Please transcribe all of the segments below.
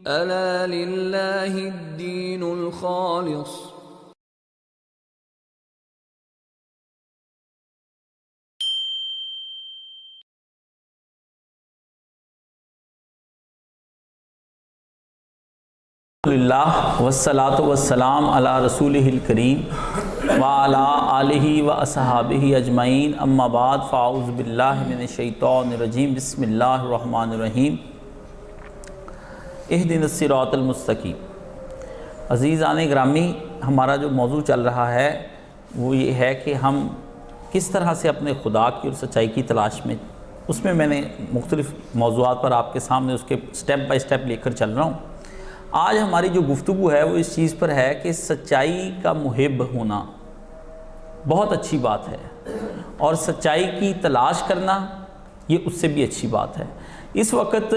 ألا لله الدين الخالص. الحمدللہ والصلاۃ والسلام علی رسولہ الکریم وعلی آلہ واصحابہ اجمعین، اما بعد فاعوذ باللہ من الشیطان الرجیم، بسم اللہ الرحمن الرحیم، اہدنا الصراط المستقیم۔ عزیزان گرامی، ہمارا جو موضوع چل رہا ہے وہ یہ ہے کہ ہم کس طرح سے اپنے خدا کی اور سچائی کی تلاش میں، اس میں نے مختلف موضوعات پر آپ کے سامنے اس کے سٹیپ بائی سٹیپ لے کر چل رہا ہوں۔ آج ہماری جو گفتگو ہے وہ اس چیز پر ہے کہ سچائی کا محب ہونا بہت اچھی بات ہے، اور سچائی کی تلاش کرنا یہ اس سے بھی اچھی بات ہے۔ اس وقت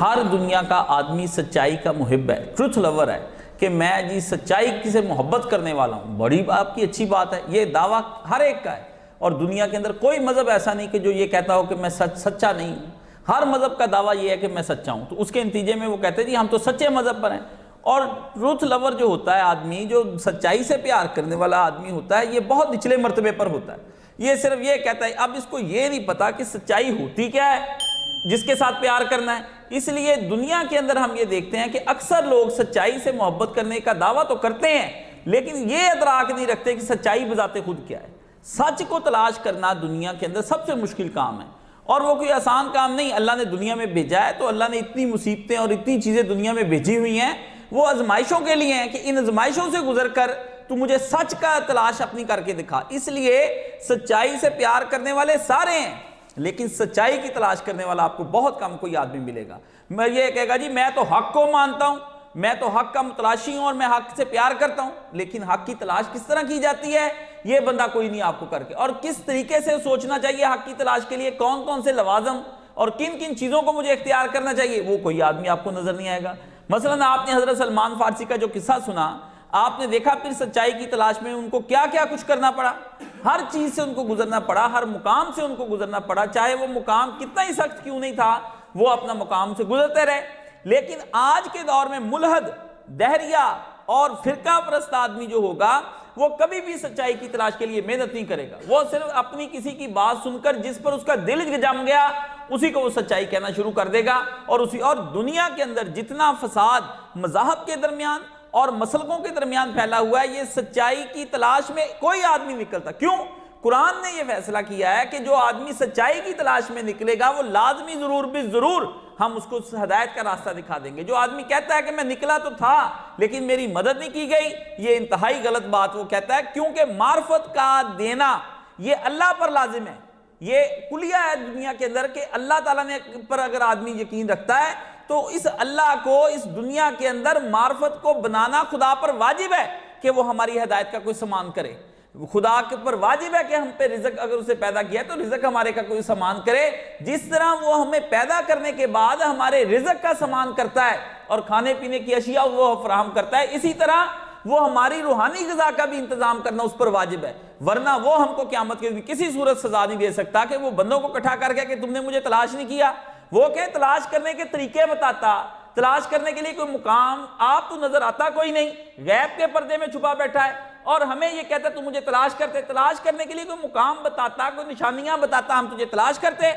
ہر دنیا کا آدمی سچائی کا محب ہے، ٹروتھ لور ہے، کہ میں سچائی سے محبت کرنے والا ہوں۔ بڑی آپ کی اچھی بات ہے، یہ دعویٰ ہر ایک کا ہے، اور دنیا کے اندر کوئی مذہب ایسا نہیں کہ جو یہ کہتا ہو کہ میں سچا نہیں ہوں۔ ہر مذہب کا دعویٰ یہ ہے کہ میں سچا ہوں، تو اس کے نتیجے میں وہ کہتے ہیں جی ہم تو سچے مذہب پر ہیں۔ اور ٹروتھ لور جو ہوتا ہے آدمی، جو سچائی سے پیار کرنے والا آدمی ہوتا ہے، یہ بہت نچلے مرتبے پر ہوتا ہے۔ یہ صرف یہ کہتا ہے، اب اس کو یہ نہیں پتا کہ سچائی ہوتی کیا ہے جس کے ساتھ پیار کرنا ہے۔ اس لیے دنیا کے اندر ہم یہ دیکھتے ہیں کہ اکثر لوگ سچائی سے محبت کرنے کا دعویٰ تو کرتے ہیں، لیکن یہ ادراک نہیں رکھتے کہ سچائی بذات خود کیا ہے۔ سچ کو تلاش کرنا دنیا کے اندر سب سے مشکل کام ہے، اور وہ کوئی آسان کام نہیں۔ اللہ نے دنیا میں بھیجا ہے تو اللہ نے اتنی مصیبتیں اور اتنی چیزیں دنیا میں بھیجی ہوئی ہیں، وہ آزمائشوں کے لیے ہیں کہ ان آزمائشوں سے گزر کر تو مجھے سچ کا تلاش اپنی کر کے دکھا۔ اس لیے سچائی سے پیار کرنے والے سارے ہیں، لیکن سچائی کی تلاش کرنے والا آپ کو بہت کم کوئی آدمی ملے گا۔ میں یہ کہے گا جی میں تو حق کو مانتا ہوں، میں تو حق کا متلاشی ہوں اور میں حق سے پیار کرتا ہوں، لیکن حق کی تلاش کس طرح کی جاتی ہے یہ بندہ کوئی نہیں آپ کو کر کے، اور کس طریقے سے سوچنا چاہیے حق کی تلاش کے لیے، کون کون سے لوازم اور کن کن چیزوں کو مجھے اختیار کرنا چاہیے، وہ کوئی آدمی آپ کو نظر نہیں آئے گا۔ مثلا آپ نے حضرت سلمان فارسی کا جو قصہ سنا، آپ نے دیکھا پھر سچائی کی تلاش میں ان کو کیا کیا کچھ کرنا پڑا، ہر چیز سے ان کو گزرنا پڑا، ہر مقام سے ان کو گزرنا پڑا، چاہے وہ مقام کتنا ہی سخت کیوں نہیں تھا، وہ اپنا مقام سے گزرتے رہے۔ لیکن آج کے دور میں ملحد، دہریہ اور فرقہ پرست آدمی جو ہوگا وہ کبھی بھی سچائی کی تلاش کے لیے محنت نہیں کرے گا، وہ صرف اپنی کسی کی بات سن کر جس پر اس کا دل جم گیا اسی کو وہ سچائی کہنا شروع کر دے گا، اور دنیا کے اندر جتنا فساد مذاہب کے درمیان اور مسلکوں کے درمیان پھیلا ہوا ہے، یہ سچائی کی تلاش میں کوئی آدمی نکلتا۔ کیوں؟ قرآن نے یہ فیصلہ کیا ہے کہ جو آدمی سچائی کی تلاش میں نکلے گا وہ لازمی ضرور بھی ضرور ہم اس کو ہدایت کا راستہ دکھا دیں گے۔ جو آدمی کہتا ہے کہ میں نکلا تو تھا لیکن میری مدد نہیں کی گئی، یہ انتہائی غلط بات وہ کہتا ہے، کیونکہ معرفت کا دینا یہ اللہ پر لازم ہے۔ یہ کلیہ ہے دنیا کے اندر کہ اللہ تعالیٰ نے پر اگر آدمی یقین رکھتا ہے تو اس اللہ کو اس دنیا کے اندر معرفت کو بنانا خدا پر واجب ہے کہ وہ ہماری ہدایت کا کوئی سامان کرے۔ خدا کے پر واجب ہے کہ ہم پہ رزق اگر اسے پیدا کیا ہے تو رزق ہمارے کا کوئی سامان کرے، جس طرح وہ ہمیں پیدا کرنے کے بعد ہمارے رزق کا سامان کرتا ہے اور کھانے پینے کی اشیاء وہ فراہم کرتا ہے، اسی طرح وہ ہماری روحانی غذا کا بھی انتظام کرنا اس پر واجب ہے، ورنہ وہ ہم کو قیامت کے دن کسی صورت سزا نہیں دے سکتا کہ وہ بندوں کو اکٹھا کر کے کہ تم نے مجھے تلاش نہیں کیا۔ وہ کہ تلاش کرنے کے طریقے بتاتا، تلاش کرنے کے لیے کوئی مقام آپ تو نظر آتا کوئی نہیں، غیب کے پردے میں چھپا بیٹھا ہے، اور ہمیں یہ کہتا تو مجھے تلاش کرتے، تلاش کرنے کے لیے کوئی مقام بتاتا، کوئی نشانیاں بتاتا، ہم تجھے تلاش کرتے۔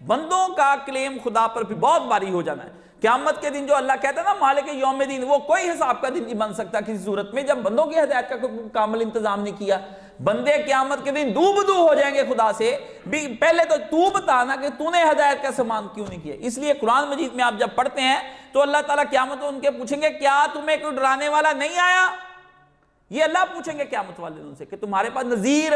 بندوں کا کلیم خدا پر بھی بہت بھاری ہو جانا ہے۔ قیامت کے دن جو اللہ کہتا ہے نا مالک یوم دین، وہ کوئی حساب کا دن نہیں بن سکتا کسی صورت میں جب بندوں کی ہدایت کا کوئی کامل انتظام نہیں کیا۔ بندے قیامت کے دن دو بدو ہو جائیں گے خدا سے، بھی پہلے تو بتانا کہ تو نے ہدایت کا سامان کیوں نہیں کیا۔ اس لیے قرآن مجید میں آپ جب پڑھتے ہیں تو اللہ تعالیٰ قیامت میں ان کے پوچھیں گے کیا تمہیں کوئی ڈرانے والا نہیں آیا؟ یہ اللہ پوچھیں گے قیامت والے دن سے کہ تمہارے پاس نذیر،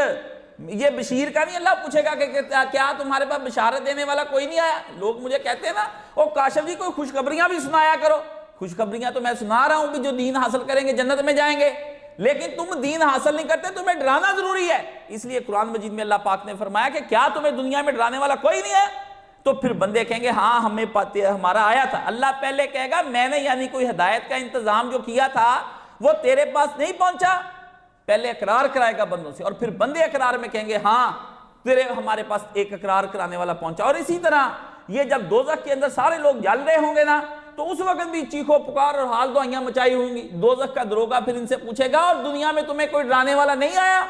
یہ بشیر کا نہیں، اللہ پوچھے گا کہ کیا تمہارے پاس بشارت دینے والا کوئی نہیں آیا؟ لوگ مجھے کہتے ہیں نا او کاشف جی کوئی خوشخبریاں بھی سنایا کرو۔ خوشخبریاں تو میں سنا رہا ہوں کہ جو دین حاصل کریں گے جنت میں جائیں گے، لیکن تم دین حاصل نہیں کرتے، تمہیں ڈرانا ضروری ہے۔ اس لیے قرآن مجید میں اللہ پاک نے فرمایا کہ کیا تمہیں دنیا میں ڈرانے والا کوئی نہیں ہے؟ تو پھر بندے کہیں گے ہاں ہمیں ہمارا آیا تھا۔ اللہ پہلے کہے گا میں نے یعنی کوئی ہدایت کا انتظام جو کیا تھا وہ تیرے پاس نہیں پہنچا، پہلے اقرار کرائے گا بندوں سے، اور پھر بندے اقرار میں کہیں گے ہاں تیرے ہمارے پاس ایک اقرار کرانے والا پہنچا۔ اور اسی طرح یہ جب دوزخ کے اندر سارے لوگ جل رہے ہوں گے نا تو اس وقت بھی چیخو پکار اور حال دعائیاں مچائی ہوں گی. دوزخ کا دروگا پھر ان سے پوچھے گا اور دنیا میں تمہیں کوئی ڈرانے والا نہیں آیا؟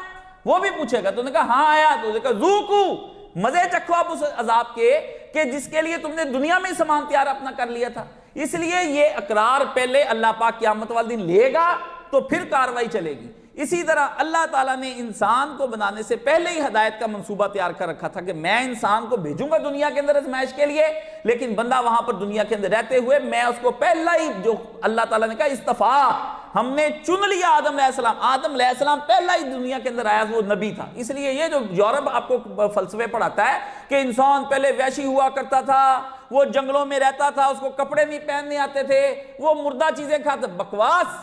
وہ بھی پوچھے گا. تو انہوں نے کہا ہاں آیا. تو انہوں نے کہا ذوقو، مزے چکھو آپ اس عذاب کے کہ جس کے لیے تم نے دنیا میں سامان تیار اپنا کر لیا تھا. اس لیے یہ اقرار پہلے اللہ پاک قیامت والے دن لے گا تو پھر کاروائی چلے گی. اسی طرح اللہ تعالیٰ نے انسان کو بنانے سے پہلے ہی ہدایت کا منصوبہ تیار کر رکھا تھا کہ میں انسان کو بھیجوں گا دنیا کے اندر آزمائش کے لیے، لیکن بندہ وہاں پر دنیا کے اندر رہتے ہوئے میں اس کو پہلا ہی جو اللہ تعالیٰ نے کہا استفا، ہم نے چن لیا آدم علیہ السلام. آدم علیہ السلام پہلا ہی دنیا کے اندر آیا وہ نبی تھا. اس لیے یہ جو یورپ آپ کو فلسفے پڑھاتا ہے کہ انسان پہلے وحشی ہوا کرتا تھا، وہ جنگلوں میں رہتا تھا، اس کو کپڑے نہیں پہننے آتے تھے، وہ مردہ چیزیں کھاتا، بکواس.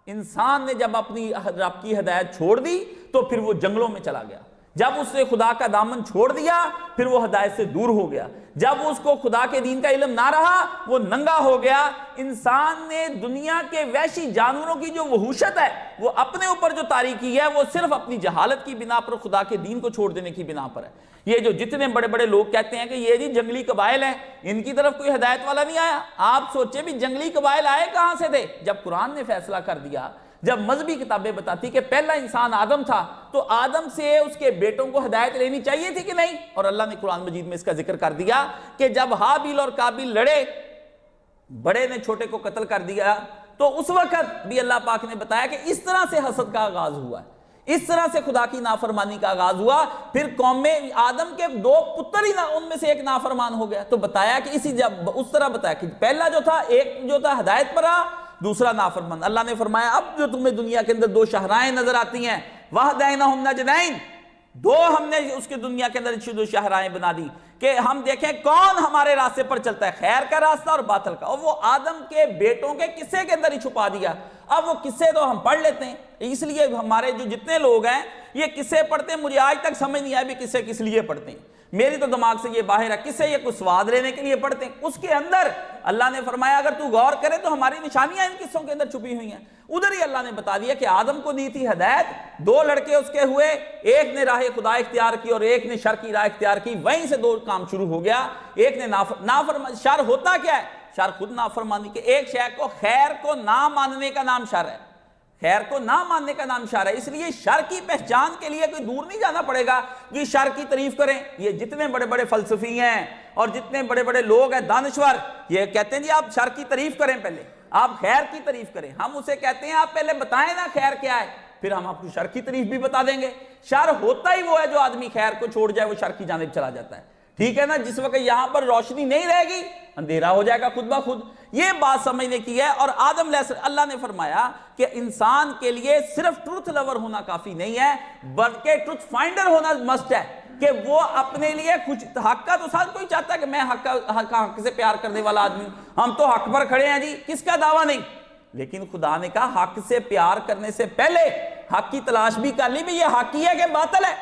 انسان نے جب اپنی رب کی ہدایت چھوڑ دی تو پھر وہ جنگلوں میں چلا گیا. جب اس نے خدا کا دامن چھوڑ دیا پھر وہ ہدایت سے دور ہو گیا. جب اس کو خدا کے دین کا علم نہ رہا وہ ننگا ہو گیا. انسان نے دنیا کے وحشی جانوروں کی جو وحوشت ہے وہ اپنے اوپر جو طاری کی ہے وہ صرف اپنی جہالت کی بنا پر، خدا کے دین کو چھوڑ دینے کی بنا پر ہے. یہ جو جتنے بڑے بڑے لوگ کہتے ہیں کہ یہ جی جنگلی قبائل ہیں، ان کی طرف کوئی ہدایت والا نہیں آیا. آپ سوچیں بھی جنگلی قبائل آئے کہاں سے تھے؟ جب قرآن نے فیصلہ کر دیا، جب مذہبی کتابیں بتاتی کہ پہلا انسان آدم تھا تو آدم سے اس کے بیٹوں کو ہدایت لینی چاہیے تھی کہ نہیں؟ اور اللہ نے قرآن مجید میں اس کا ذکر کر دیا کہ جب حابیل اور قابیل لڑے، بڑے نے چھوٹے کو قتل کر دیا، تو اس وقت بھی اللہ پاک نے بتایا کہ اس طرح سے حسد کا آغاز ہوا ہے، اس طرح سے خدا کی نافرمانی کا آغاز ہوا. پھر قوم میں آدم کے 2 پتر ہی ان میں سے ایک نافرمان ہو گیا. تو بتایا کہ اسی جب اس طرح بتایا کہ پہلا جو تھا، ایک جو تھا ہدایت پر آ، دوسرا نافرمان. اللہ نے فرمایا اب جو تمہیں دنیا کے اندر 2 شاہراہیں نظر آتی ہیں، وَهَدَيْنَهُمْ نَجْدَيْنِ، 2 ہم نے اس کے دنیا کے اندر 2 شاہراہیں بنا دی کہ ہم دیکھیں کون ہمارے راستے پر چلتا ہے، خیر کا راستہ اور باطل کا. اور وہ آدم کے بیٹوں کے قصے کے اندر ہی چھپا دیا. اب وہ قصے تو ہم پڑھ لیتے ہیں، اس لیے ہمارے جو جتنے لوگ ہیں یہ قصے پڑھتے ہیں، مجھے آج تک سمجھ نہیں آیا بھی قصے کس لیے پڑھتے ہیں. میری تو دماغ سے یہ باہر ہے، قصے یہ کچھ سواد لینے کے لیے پڑھتے ہیں. اس کے اندر اللہ نے فرمایا اگر تو غور کرے تو ہماری نشانیاں ان قصوں کے اندر چھپی ہوئی ہیں. ادھر ہی اللہ نے بتا دیا کہ آدم کو دی تھی ہدایت، 2 لڑکے اس کے ہوئے، ایک نے راہ خدا اختیار کی اور ایک نے شر کی راہ اختیار کی. وہیں سے 2 کام شروع ہو گیا. ایک نے شر ہوتا کیا ہے؟ شر خود نافرمانی کے. ایک شے کو، خیر کو نہ ماننے کا نام شر ہے، خیر کو نہ ماننے کا نام شر ہے. اس لیے شر کی پہچان کے لیے کوئی دور نہیں جانا پڑے گا کہ شر کی تعریف کریں. یہ جتنے بڑے بڑے فلسفی ہیں اور جتنے بڑے بڑے لوگ ہیں دانشور، یہ کہتے ہیں جی آپ شر کی تعریف کریں، پہلے آپ خیر کی تعریف کریں. ہم اسے کہتے ہیں آپ پہلے بتائیں نا خیر کیا ہے، پھر ہم آپ کو شر کی تعریف بھی بتا دیں گے. شر ہوتا ہی وہ ہے جو آدمی خیر کو چھوڑ جائے وہ شر کی جانب چلا جاتا ہے. ٹھیک ہے نا؟ جس وقت یہاں پر روشنی نہیں رہے گی اندھیرا ہو جائے گا خود بخود. یہ بات سمجھنے کی ہے. اور آدم علیہ السلام، اللہ نے فرمایا کہ انسان کے لیے صرف ٹروتھ لور ہونا کافی نہیں ہے بلکہ ٹروتھ فائنڈر ہونا مسٹ ہے، کہ وہ اپنے لیے کچھ حق کا تو ساتھ کوئی چاہتا ہے کہ میں حق سے پیار کرنے والا آدمی ہوں، ہم تو حق پر کھڑے ہیں جی، کس کا دعویٰ نہیں. لیکن خدا نے کہا حق سے پیار کرنے سے پہلے حق کی تلاش بھی کر لی بھی یہ حق ہی ہے کہ باطل ہے.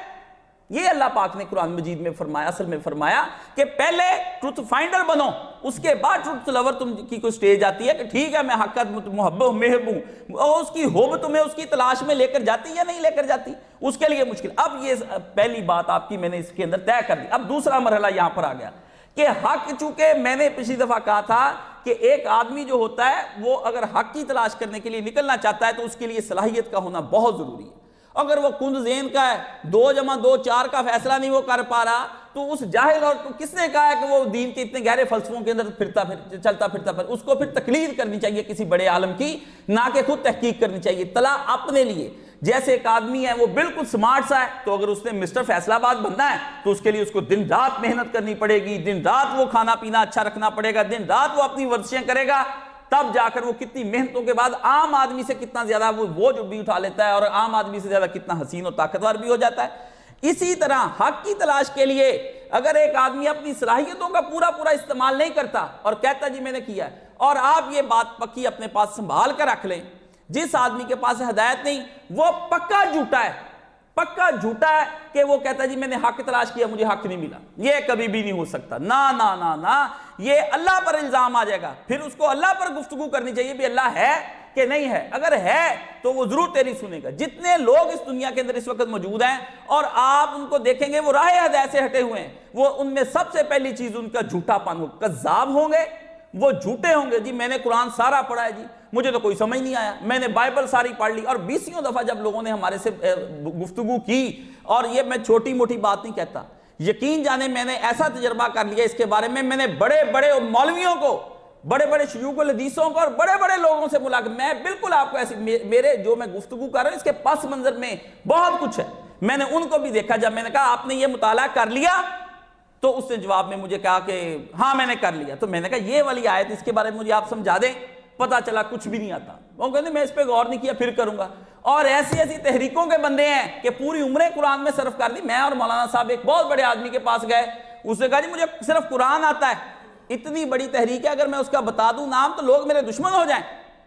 یہ اللہ پاک نے قرآن مجید میں فرمایا، اصل میں فرمایا کہ پہلے ٹروتھ فائنڈر بنو، اس کے بعد ٹروتھ لور تم کی کوئی سٹیج آتی ہے کہ ٹھیک ہے میں حقیقت محب ہوں، اور اس کی حب تمہیں اس کی تلاش میں لے کر جاتی یا نہیں لے کر جاتی، اس کے لیے مشکل. اب یہ پہلی بات آپ کی میں نے اس کے اندر طے کر دی. اب دوسرا مرحلہ یہاں پر آ گیا کہ حق، چونکہ میں نے پچھلی دفعہ کہا تھا کہ ایک آدمی جو ہوتا ہے وہ اگر حق کی تلاش کرنے کے لیے نکلنا چاہتا ہے تو اس کے لیے صلاحیت کا ہونا بہت ضروری ہے. اگر وہ کند ذہن کا ہے، 2 + 2 4 کا فیصلہ نہیں وہ کر پا رہا تو اس جاہل، اور کس نے کہا ہے کہ وہ دین کے اتنے گہرے فلسفوں کے اندر چلتا پھرتا پھر اس کو پھر تقلید کرنی چاہیے کسی بڑے عالم کی، نہ کہ خود تحقیق کرنی چاہیے. طلع اپنے لیے. جیسے ایک آدمی ہے وہ بالکل سمارٹ سا ہے تو اگر اس نے مسٹر فیصلہ آباد بننا ہے تو اس کے لیے اس کو دن رات محنت کرنی پڑے گی، دن رات وہ کھانا پینا اچھا رکھنا پڑے گا، دن رات وہ اپنی ورزشیں کرے گا، تب جا کر وہ کتنی محنتوں کے بعد عام آدمی سے کتنا زیادہ وہ جو بھی اٹھا لیتا ہے اور عام آدمی سے زیادہ کتنا حسین اور طاقتور بھی ہو جاتا ہے. اسی طرح حق کی تلاش کے لیے اگر ایک آدمی اپنی صلاحیتوں کا پورا استعمال نہیں کرتا اور کہتا جی میں نے کیا ہے، اور آپ یہ بات پکی اپنے پاس سنبھال کر رکھ لیں، جس آدمی کے پاس ہدایت نہیں وہ پکا جھوٹا ہے، پکا جھوٹا ہے کہ وہ کہتا ہے جی میں نے حق تلاش کیا مجھے حق نہیں ملا. یہ کبھی بھی نہیں ہو سکتا. نہ یہ اللہ پر الزام آ جائے گا. پھر اس کو اللہ پر گفتگو کرنی چاہیے بھی اللہ ہے کہ نہیں ہے. اگر ہے تو وہ ضرور تیری سنے گا. جتنے لوگ اس دنیا کے اندر اس وقت موجود ہیں اور آپ ان کو دیکھیں گے وہ راہ ہدایت سے ہٹے ہوئے ہیں، وہ ان میں سب سے پہلی چیز ان کا جھوٹا پن ہو. کذاب ہوں گے، وہ جھوٹے ہوں گے جی میں نے قرآن سارا پڑھا ہے جی مجھے تو کوئی سمجھ نہیں آیا, میں نے بائبل ساری پڑھ لی. اور 20 دفعہ جب لوگوں نے ہمارے سے گفتگو کی, اور یہ میں چھوٹی موٹی بات نہیں کہتا, یقین جانے میں نے ایسا تجربہ کر لیا اس کے بارے میں نے بڑے بڑے مولویوں کو, بڑے بڑے شیوخ الحدیثوں کو اور بڑے بڑے لوگوں سے ملا, میں بالکل آپ کو ایسی میرے جو میں گفتگو کر رہا ہوں اس کے پس منظر میں بہت کچھ ہے. میں نے ان کو بھی دیکھا, جب میں نے کہا آپ نے یہ مطالعہ کر لیا, تو اس نے جواب میں مجھے کہا کہ ہاں میں نے کر لیا. تو میں نے کہا یہ والی آیت اس کے بارے میں مجھے آپ سمجھا دیں. پتا چلا کچھ بھی نہیں آتا. وہ کہتے میں اس پہ غور نہیں کیا, پھر کروں گا. اور ایسی ایسی تحریکوں کے بندے ہیں کہ پوری عمریں قرآن میں صرف کر دی. میں اور مولانا صاحب ایک بہت بڑے آدمی کے پاس گئے, اس نے کہا جی مجھے صرف قرآن آتا ہے. اتنی بڑی تحریک ہے, اگر میں اس کا بتا دوں نام تو لوگ میرے دشمن ہو جائیں.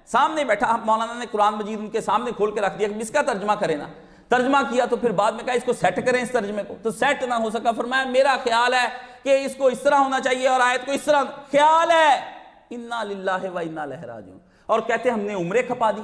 سامنے بیٹھا مولانا نے قرآن مجید ان کے سامنے کھول کے رکھ دیا کہ اس کا ترجمہ کرے نا. ترجمہ کیا تو پھر بعد میں کہا اس کو سیٹ کریں اس ترجمے کو, تو سیٹ نہ ہو سکا. فرمایا میرا خیال ہے کہ اس کو اس طرح ہونا چاہیے اور آیت کو اس طرح. خیال ہے انا للہ و انا الیہ راجعون. اور کہتے ہم نے عمریں کھپا دی.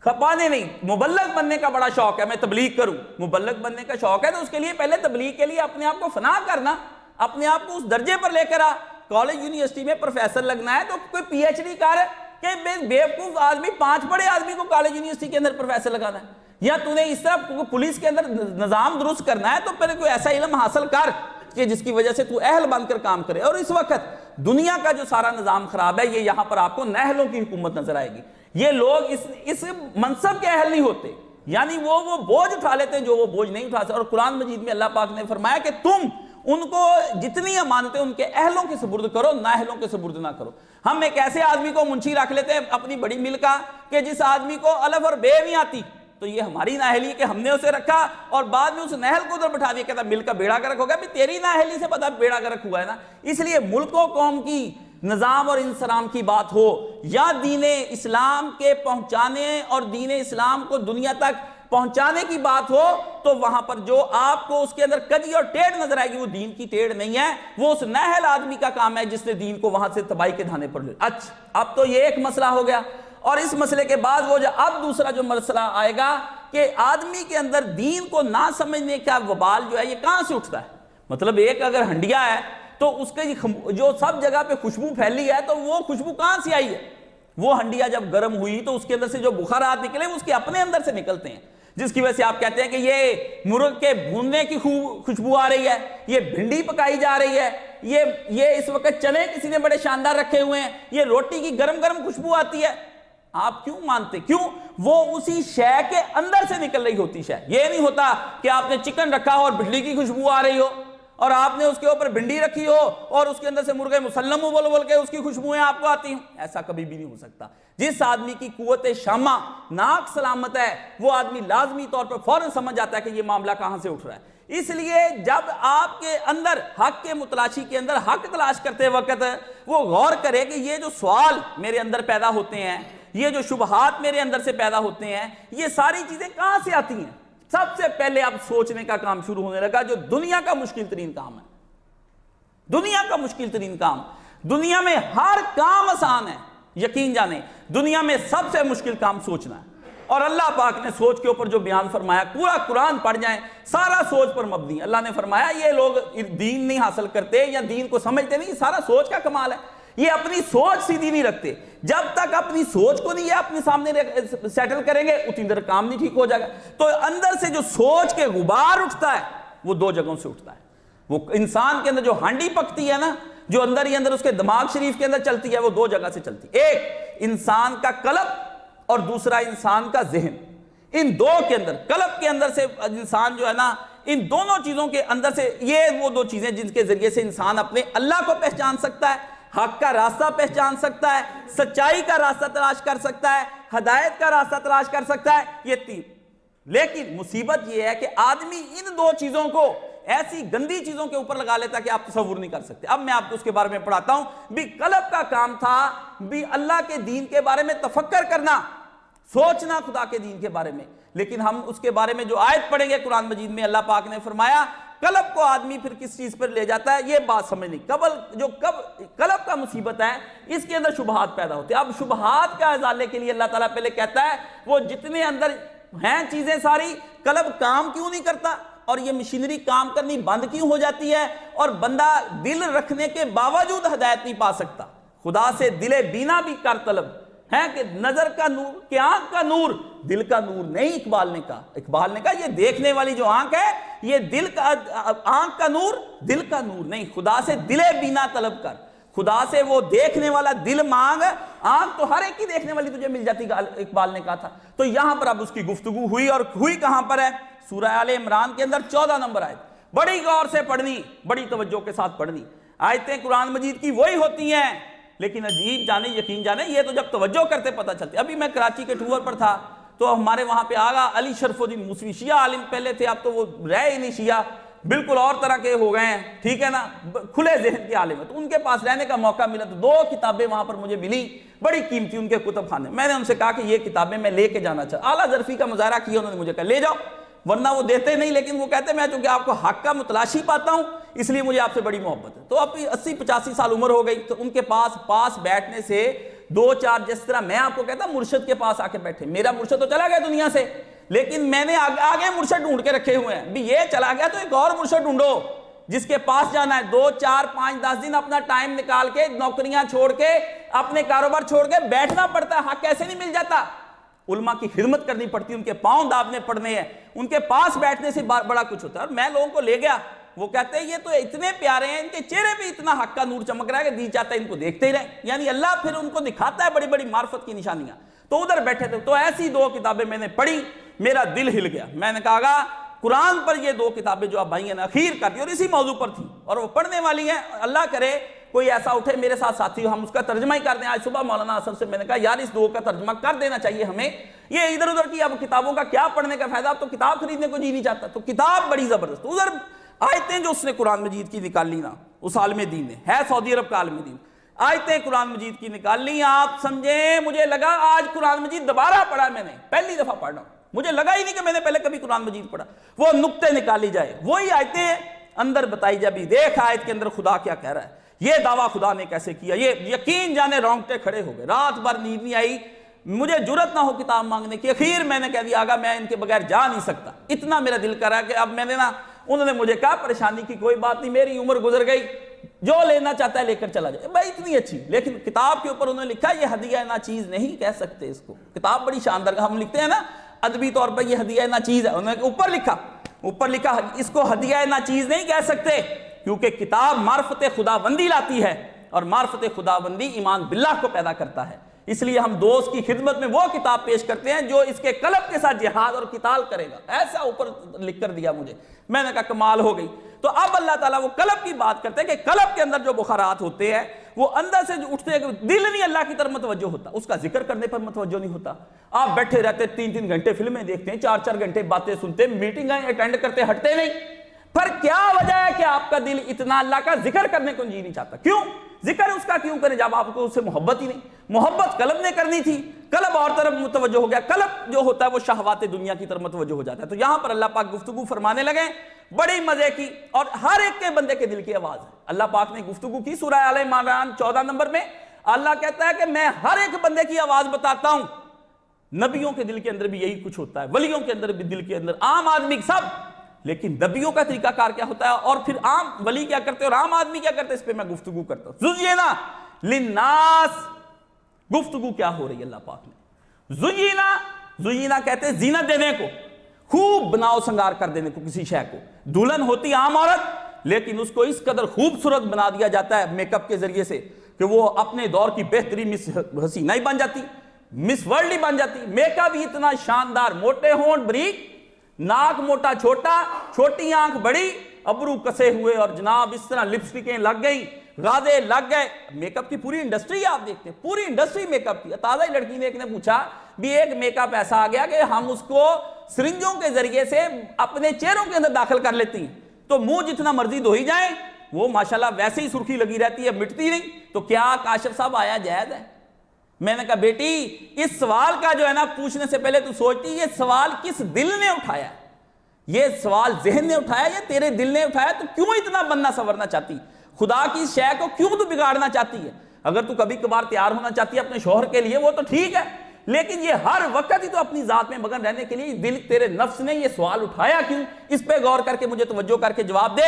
کھپانے نہیں, مبلغ بننے کا بڑا شوق ہے, میں تبلیغ کروں. مبلغ بننے کا شوق ہے تو اس کے لیے پہلے تبلیغ کے لیے اپنے آپ کو فنا کرنا, اپنے آپ کو اس درجے پر لے کر آ. کالج یونیورسٹی میں پروفیسر لگنا ہے تو کوئی پی ایچ ڈی کر کہ بیوقوف آدمی 5 بڑے آدمی کو کالج یونیورسٹی کے اندر پروفیسر لگانا ہے, یا تو نے اس طرح پولیس کے اندر نظام درست کرنا ہے تو پہلے کوئی ایسا علم حاصل کر کہ جس کی وجہ سے تو اہل بن کر کام کرے. اور اس وقت دنیا کا جو سارا نظام خراب ہے, یہ یہاں پر آپ کو نہلوں کی حکومت نظر آئے گی. یہ لوگ اس منصب کے اہل نہیں ہوتے, یعنی وہ بوجھ اٹھا لیتے ہیں جو وہ بوجھ نہیں اٹھا سکتے. اور قرآن مجید میں اللہ پاک نے فرمایا کہ تم ان کو جتنی امانتیں ان کے اہلوں کے سپرد کرو, نااہلوں کے سپرد نہ کرو. ہم ایک ایسے آدمی کو منشی رکھ لیتے ہیں اپنی بڑی مل کا کہ جس آدمی کو الف اور بے نہیں آتی, تو یہ ہماری نااہلی ہے کہ ہم نے اسے رکھا اور بعد میں اس نااہل کو ادھر بٹھا دیا, کہتا مل کا بیڑا گرک ہو گیا. بھی تیری نااہلی سے پتا بیڑا گرک ہوا ہے نا. اس لیے ملک و قوم کی نظام اور انسلام کی بات ہو یا دین اسلام کے پہنچانے اور دین اسلام کو دنیا تک پہنچانے کی بات ہو, تو وہاں پر جو آپ کو اس کے اندر کجی اور ٹیڑھ نظر آئے گی وہ دین کی ٹیڑھ نہیں ہے, وہ اس نااہل آدمی کا کام ہے جس نے دین کو وہاں سے تباہی کے دھانے پر لے. اچھا اب تو یہ ایک مسئلہ ہو گیا. اور اس مسئلے کے بعد وہ اب دوسرا جو مسئلہ آئے گا کہ آدمی کے اندر دین کو نہ سمجھنے کا وبال جو ہے یہ کہاں سے اٹھتا ہے. مطلب ایک اگر ہنڈیا ہے تو اس کے جو سب جگہ پہ خوشبو پھیلی ہے تو وہ خوشبو کہاں سے آئی ہے. وہ ہنڈیا جب گرم ہوئی تو اس کے اندر سے جو بخارات نکلے اس کے اپنے اندر سے نکلتے ہیں, جس کی وجہ سے آپ کہتے ہیں کہ یہ مرغ کے بھوننے کی خوشبو آ رہی ہے, یہ بھنڈی پکائی جا رہی ہے, یہ اس وقت چنے کسی نے بڑے شاندار رکھے ہوئے ہیں, یہ روٹی کی گرم گرم خوشبو آتی ہے. آپ کیوں مانتے؟ کیوں؟ وہ اسی شے کے اندر سے نکل رہی ہوتی شے. یہ نہیں ہوتا کہ آپ نے چکن رکھا ہو اور بھنڈی کی خوشبو آ رہی ہو, اور آپ نے اس کے اوپر بھنڈی رکھی ہو اور اس کے اندر سے مرغے مسلم بول بول کے اس کی خوشبوئیں آپ کو آتی ہوں. ایسا کبھی بھی نہیں ہو سکتا. جس آدمی کی قوت شامہ ناک سلامت ہے وہ آدمی لازمی طور پر فوراً سمجھ جاتا ہے کہ یہ معاملہ کہاں سے اٹھ رہا ہے. اس لیے جب آپ کے اندر حق کے متلاشی کے اندر حق تلاش کرتے وقت وہ غور کرے کہ یہ جو سوال میرے اندر پیدا ہوتے ہیں, یہ جو شبہات میرے اندر سے پیدا ہوتے ہیں, یہ ساری چیزیں کہاں سے آتی ہیں. سب سے پہلے اب سوچنے کا کام شروع ہونے لگا جو دنیا کا مشکل ترین کام ہے. دنیا کا مشکل ترین کام, دنیا میں ہر کام آسان ہے, یقین جانیں دنیا میں سب سے مشکل کام سوچنا ہے. اور اللہ پاک نے سوچ کے اوپر جو بیان فرمایا, پورا قرآن پڑھ جائیں سارا سوچ پر مبنی. اللہ نے فرمایا یہ لوگ دین نہیں حاصل کرتے یا دین کو سمجھتے نہیں, سارا سوچ کا کمال ہے. یہ اپنی سوچ سیدھی نہیں رکھتے. جب تک اپنی سوچ کو نہیں اپنے سامنے سیٹل کریں گے اتنی دیر کام نہیں ٹھیک ہو جائے گا. تو اندر سے جو سوچ کے غبار اٹھتا ہے وہ 2 جگہوں سے اٹھتا ہے. وہ انسان کے اندر جو ہانڈی پکتی ہے نا, جو اندر ہی اندر اس کے دماغ شریف کے اندر چلتی ہے, وہ 2 جگہ سے چلتی ہے. ایک انسان کا قلب اور دوسرا انسان کا ذہن. ان 2 کے اندر, قلب کے اندر سے انسان جو ہے نا, ان دونوں چیزوں کے اندر سے, یہ وہ 2 چیزیں جن کے ذریعے سے انسان اپنے اللہ کو پہچان سکتا ہے, حق کا راستہ پہچان سکتا ہے, سچائی کا راستہ تلاش کر سکتا ہے, ہدایت کا راستہ تلاش کر سکتا ہے. یہ 3. لیکن مصیبت یہ ہے کہ آدمی ان 2 چیزوں کو ایسی گندی چیزوں کے اوپر لگا لیتا کہ آپ تصور نہیں کر سکتے. اب میں آپ کو اس کے بارے میں پڑھاتا ہوں. بھی قلب کا کام تھا بھی اللہ کے دین کے بارے میں تفکر کرنا, سوچنا خدا کے دین کے بارے میں. لیکن ہم اس کے بارے میں جو آیت پڑھیں گے قرآن مجید میں, اللہ پاک نے فرمایا قلب کو آدمی پھر کس چیز پر لے جاتا ہے یہ بات سمجھ نہیں. قلب کا مصیبت ہے, اس کے اندر شبہات پیدا ہوتے ہیں. اب شبہات کا ازالے کے لیے اللہ تعالیٰ پہلے کہتا ہے وہ جتنے اندر ہیں چیزیں ساری, قلب کام کیوں نہیں کرتا اور یہ مشینری کام کرنی بند کیوں ہو جاتی ہے, اور بندہ دل رکھنے کے باوجود ہدایت نہیں پا سکتا. خدا سے دل بینا بھی کر طلب ہے کہ نظر کا نور کہ آنکھ کا نور دل کا نور نہیں. اقبال نے کہا یہ دیکھنے والی جو آنکھ ہے یہ دل کا آنکھ کا نور دل کا نور نہیں. خدا سے دل بینا طلب کر, خدا سے وہ دیکھنے والا دل مانگ. آنکھ تو ہر ایک کی دیکھنے والی تجھے مل جاتی اقبال نے کہا تھا. تو یہاں پر اب اس کی گفتگو ہوئی, اور ہوئی کہاں پر ہے؟ سورہ آل عمران کے اندر 14 نمبر آیت. بڑی غور سے پڑھنی, بڑی توجہ کے ساتھ پڑھنی. آیتیں قرآن مجید کی وہی ہوتی ہیں, لیکن عجیب جانے یقین جانے یہ تو جب توجہ کرتے پتہ چلتے. ابھی میں کراچی کے ٹور پر تھا تو ہمارے وہاں پہ آگا علی شرف الدین موسوی, شیعہ عالم پہلے تھے, اب تو وہ رہے ہی نہیں شیعہ, بالکل اور طرح کے ہو گئے ہیں, ٹھیک ہے نا, کھلے ذہن کے عالم ہیں. تو ان کے پاس رہنے کا موقع ملا تو 2 کتابیں وہاں پر مجھے ملی, بڑی قیمتی ان کے کتب خانے. میں نے ان سے کہا کہ یہ کتابیں میں لے کے جانا چاہتا. اعلیٰ ظرفی کا مظاہرہ کیا انہوں نے, مجھے کہا لے جاؤ, ورنہ وہ دیتے نہیں, لیکن وہ کہتے میں چونکہ آپ کو حق کا متلاشی پاتا ہوں اس لیے مجھے آپ سے بڑی محبت ہے. تو اب 80-85 سال عمر ہو گئی, تو ان کے پاس بیٹھنے سے 2-4 جس طرح میں آپ کو کہتا مرشد کے پاس آ کے بیٹھے. میرا مرشد تو چلا گیا دنیا سے, لیکن میں نے آگے مرشد ڈھونڈ کے رکھے ہوئے ہیں. بھی یہ چلا گیا تو ایک اور مرشد ڈھونڈو جس کے پاس جانا ہے. 2-4-5-10 دن اپنا ٹائم نکال کے, نوکریاں چھوڑ کے, اپنے کاروبار چھوڑ کے بیٹھنا پڑتا ہے. حق کیسے نہیں مل جاتا؟ علماء کی خدمت کرنی پڑتی ہے, ان کے پاؤں دابنے پڑنے ہیں, ان کے پاس بیٹھنے سے بڑا کچھ ہوتا ہے. اور میں لوگوں کو لے گیا, وہ کہتے ہیں یہ تو اتنے پیارے ہیں, ان کے چہرے پہ اتنا حق کا نور چمک رہا ہے کہ جی چاہتا ہے ان کو دیکھتے ہی رہیں. یعنی اللہ پھر ان کو دکھاتا ہے بڑی بڑی معرفت کی نشانیاں. تو ادھر بیٹھے تھے, تو ایسی 2 کتابیں میں نے پڑھی, میرا دل ہل گیا. میں نے کہا قرآن پر یہ 2 کتابیں جو آپ بھائی نے اخیر کر دی, اور اسی موضوع پر تھی, اور وہ پڑھنے والی ہیں. اللہ کرے کوئی ایسا اٹھے میرے ساتھ ساتھی ہو, ہم اس کا ترجمہ ہی کر دیں. آج صبح مولانا اصل سے میں نے کہا یار اس 2 کا ترجمہ کر دینا چاہیے ہمیں. یہ ادھر ادھر کی اب کتابوں کا کیا پڑھنے کا فائدہ, اب تو کتاب خریدنے کو جی نہیں چاہتا. تو کتاب بڑی زبردست. ادھر آیتیں جو اس نے قرآن مجید کی نکال لی نا, اس عالم دین نے, ہے سعودی عرب کا عالم دین, آیتیں قرآن مجید کی نکال لی. آپ سمجھیں مجھے لگا آج قرآن مجید دوبارہ پڑھا, میں نے پہلی دفعہ پڑھ رہا ہوں, مجھے لگا ہی نہیں کہ میں نے پہلے کبھی قرآن مجید پڑھا. وہ نقطے نکالی جائے, وہی آیتیں اندر بتائی جائے. دیکھ آیت کے اندر خدا کیا کہہ رہا ہے, یہ دعویٰ خدا نے کیسے کیا, یہ یقین جانے رونگٹے کھڑے ہو گئے. رات بھر نیند نہیں آئی, مجھے جرت نہ ہو کتاب مانگنے کی. اخیر میں نے کہہ دیا آگا میں ان کے بغیر جا نہیں سکتا. اتنا میرا دل کرا کہ اب میں نے نا, انہوں نے مجھے کہا پریشانی کی کوئی بات نہیں, میری عمر گزر گئی, جو لینا چاہتا ہے لے کر چلا جائے. بھائی اتنی اچھی, لیکن کتاب کے اوپر انہوں نے لکھا یہ ہدیہ نا چیز نہیں کہہ سکتے اس کو. کتاب بڑی شاندار, ہم لکھتے ہیں نا ادبی طور پر یہ ہدیہ نا چیز ہے, انہوں نے اوپر لکھا اس کو ہدیہ نا چیز نہیں کہہ سکتے, کیونکہ کتاب معرفت خداوندی لاتی ہے, اور معرفت خداوندی ایمان باللہ کو پیدا کرتا ہے. اس لیے ہم دوست کی خدمت میں وہ کتاب پیش کرتے ہیں جو اس کے قلب کے ساتھ جہاد اور قتال کرے گا. ایسا اوپر لکھ کر دیا مجھے, میں نے کہا کمال ہو گئی. تو اب اللہ تعالیٰ وہ قلب کی بات کرتے ہیں کہ قلب کے اندر جو بخارات ہوتے ہیں وہ اندر سے جو اٹھتے ہیں, دل نہیں اللہ کی طرف متوجہ ہوتا, اس کا ذکر کرنے پر متوجہ نہیں ہوتا. آپ بیٹھے رہتے 3-3 گھنٹے فلمیں دیکھتے ہیں, 4-4 گھنٹے باتیں سنتے, میٹنگیں اٹینڈ کرتے, ہٹتے نہیں. پر کیا وجہ ہے کہ آپ کا دل اتنا اللہ کا ذکر کرنے کو جی نہیں چاہتا؟ کیوں ذکر اس کا کیوں کریں جب آپ کو اس سے محبت ہی نہیں؟ محبت قلب نے کرنی تھی, قلب اور طرف متوجہ ہو گیا. قلب جو ہوتا ہے وہ شہوات دنیا کی طرف متوجہ ہو جاتا ہے. تو یہاں پر اللہ پاک گفتگو فرمانے لگے بڑی مزے کی, اور ہر ایک کے بندے کے دل کی آواز ہے. اللہ پاک نے گفتگو کی سورہ آل عمران 14 نمبر میں. اللہ کہتا ہے کہ میں ہر ایک بندے کی آواز بتاتا ہوں. نبیوں کے دل کے اندر بھی یہی کچھ ہوتا ہے, ولیوں کے اندر بھی, دل کے اندر, عام آدمی سب. لیکن نبیوں کا طریقہ کار کیا ہوتا ہے, اور پھر عام ولی کیا کرتے اور عام آدمی کیا کرتے, اس پہ میں گفتگو کرتا ہوں. زینا للناس, گفتگو کیا ہو رہی ہے اللہ پاک نے. زینا کہتے ہیں زینت دینے کو, خوب بناؤ سنگار کر دینے کو کسی شے کو. دلہن ہوتی عام عورت, لیکن اس کو اس قدر خوبصورت بنا دیا جاتا ہے میک اپ کے ذریعے سے کہ وہ اپنے دور کی بہترین مس حسینہ ہی بن جاتی, مس ورلڈ ہی بن جاتی. میک اپ بھی اتنا شاندار, موٹے ہونٹ بریک, ناک موٹا چھوٹا, چھوٹی آنکھ بڑی, ابرو کسے ہوئے, اور جناب اس طرح لپسٹکیں لگ گئی, غازے لگ گئے. میک اپ کی پوری انڈسٹری آپ دیکھتے ہیں, پوری انڈسٹری میک اپ کی. تازہ ہی لڑکی نے ایک نے پوچھا بھی ایک میک اپ ایسا آ گیا کہ ہم اس کو سرنجوں کے ذریعے سے اپنے چہروں کے اندر داخل کر لیتی ہیں, تو منہ جتنا مرضی دھوئی جائیں وہ ماشاءاللہ ویسے ہی سرخی لگی رہتی ہے, مٹتی نہیں. تو کیا کاشف صاحب آیا جائز ہے؟ میں نے کہا بیٹی اس سوال کا جو ہے نا پوچھنے سے پہلے تو سوچتی یہ سوال کس دل نے اٹھایا, یہ سوال ذہن نے اٹھایا یا تیرے دل نے اٹھایا؟ تو کیوں اتنا بننا سنورنا چاہتی, خدا کی شے کو کیوں تو بگاڑنا چاہتی ہے؟ اگر تو کبھی کبھار تیار ہونا چاہتی ہے اپنے شوہر کے لیے وہ تو ٹھیک ہے, لیکن یہ ہر وقت ہی تو اپنی ذات میں مگن رہنے کے لیے دل تیرے نفس نے یہ سوال اٹھایا کیوں؟ اس پہ غور کر کے مجھے توجہ کر کے جواب دے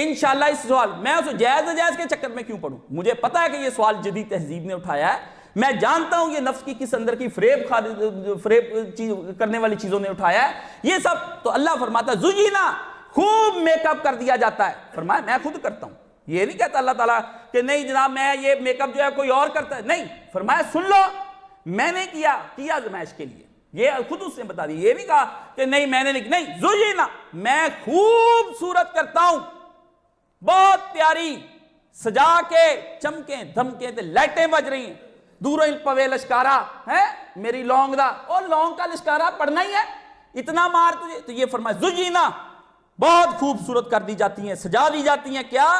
انشاءاللہ۔ اس سوال میں اس جائز نجائز کے چکر میں کیوں پڑھوں؟ مجھے پتا ہے کہ یہ سوال جدید تہذیب نے اٹھایا ہے، میں جانتا ہوں یہ نفس کی کس اندر کی فریب کرنے والی چیزوں نے اٹھایا ہے یہ سب۔ تو اللہ فرماتا ہے زُجِّنَا، خوب میک اپ کر دیا جاتا ہے۔ فرمایا میں خود کرتا ہوں، یہ نہیں کہتا اللہ تعالیٰ کہ نہیں جناب میں یہ میک اپ جو ہے کوئی اور کرتا ہے، نہیں، فرمایا سن لو میں نے کیا آزمائش کے لیے، یہ خود اس نے بتا دی، یہ نہیں کہا کہ نہیں میں نے نہیں، زُجِّنَا میں خوبصورت کرتا ہوں، بہت پیاری سجا کے چمکیں دھمکیں تے لائٹیں بج رہی ہیں، دوروں پوے لشکارا ہے میری لونگ دا، اور لونگ کا لشکارا پڑھنا ہی ہے، اتنا مار تجھے۔ تو یہ فرمایا زُجِّنَا بہت خوبصورت کر دی جاتی ہیں، سجا دی جاتی ہیں، کیا؟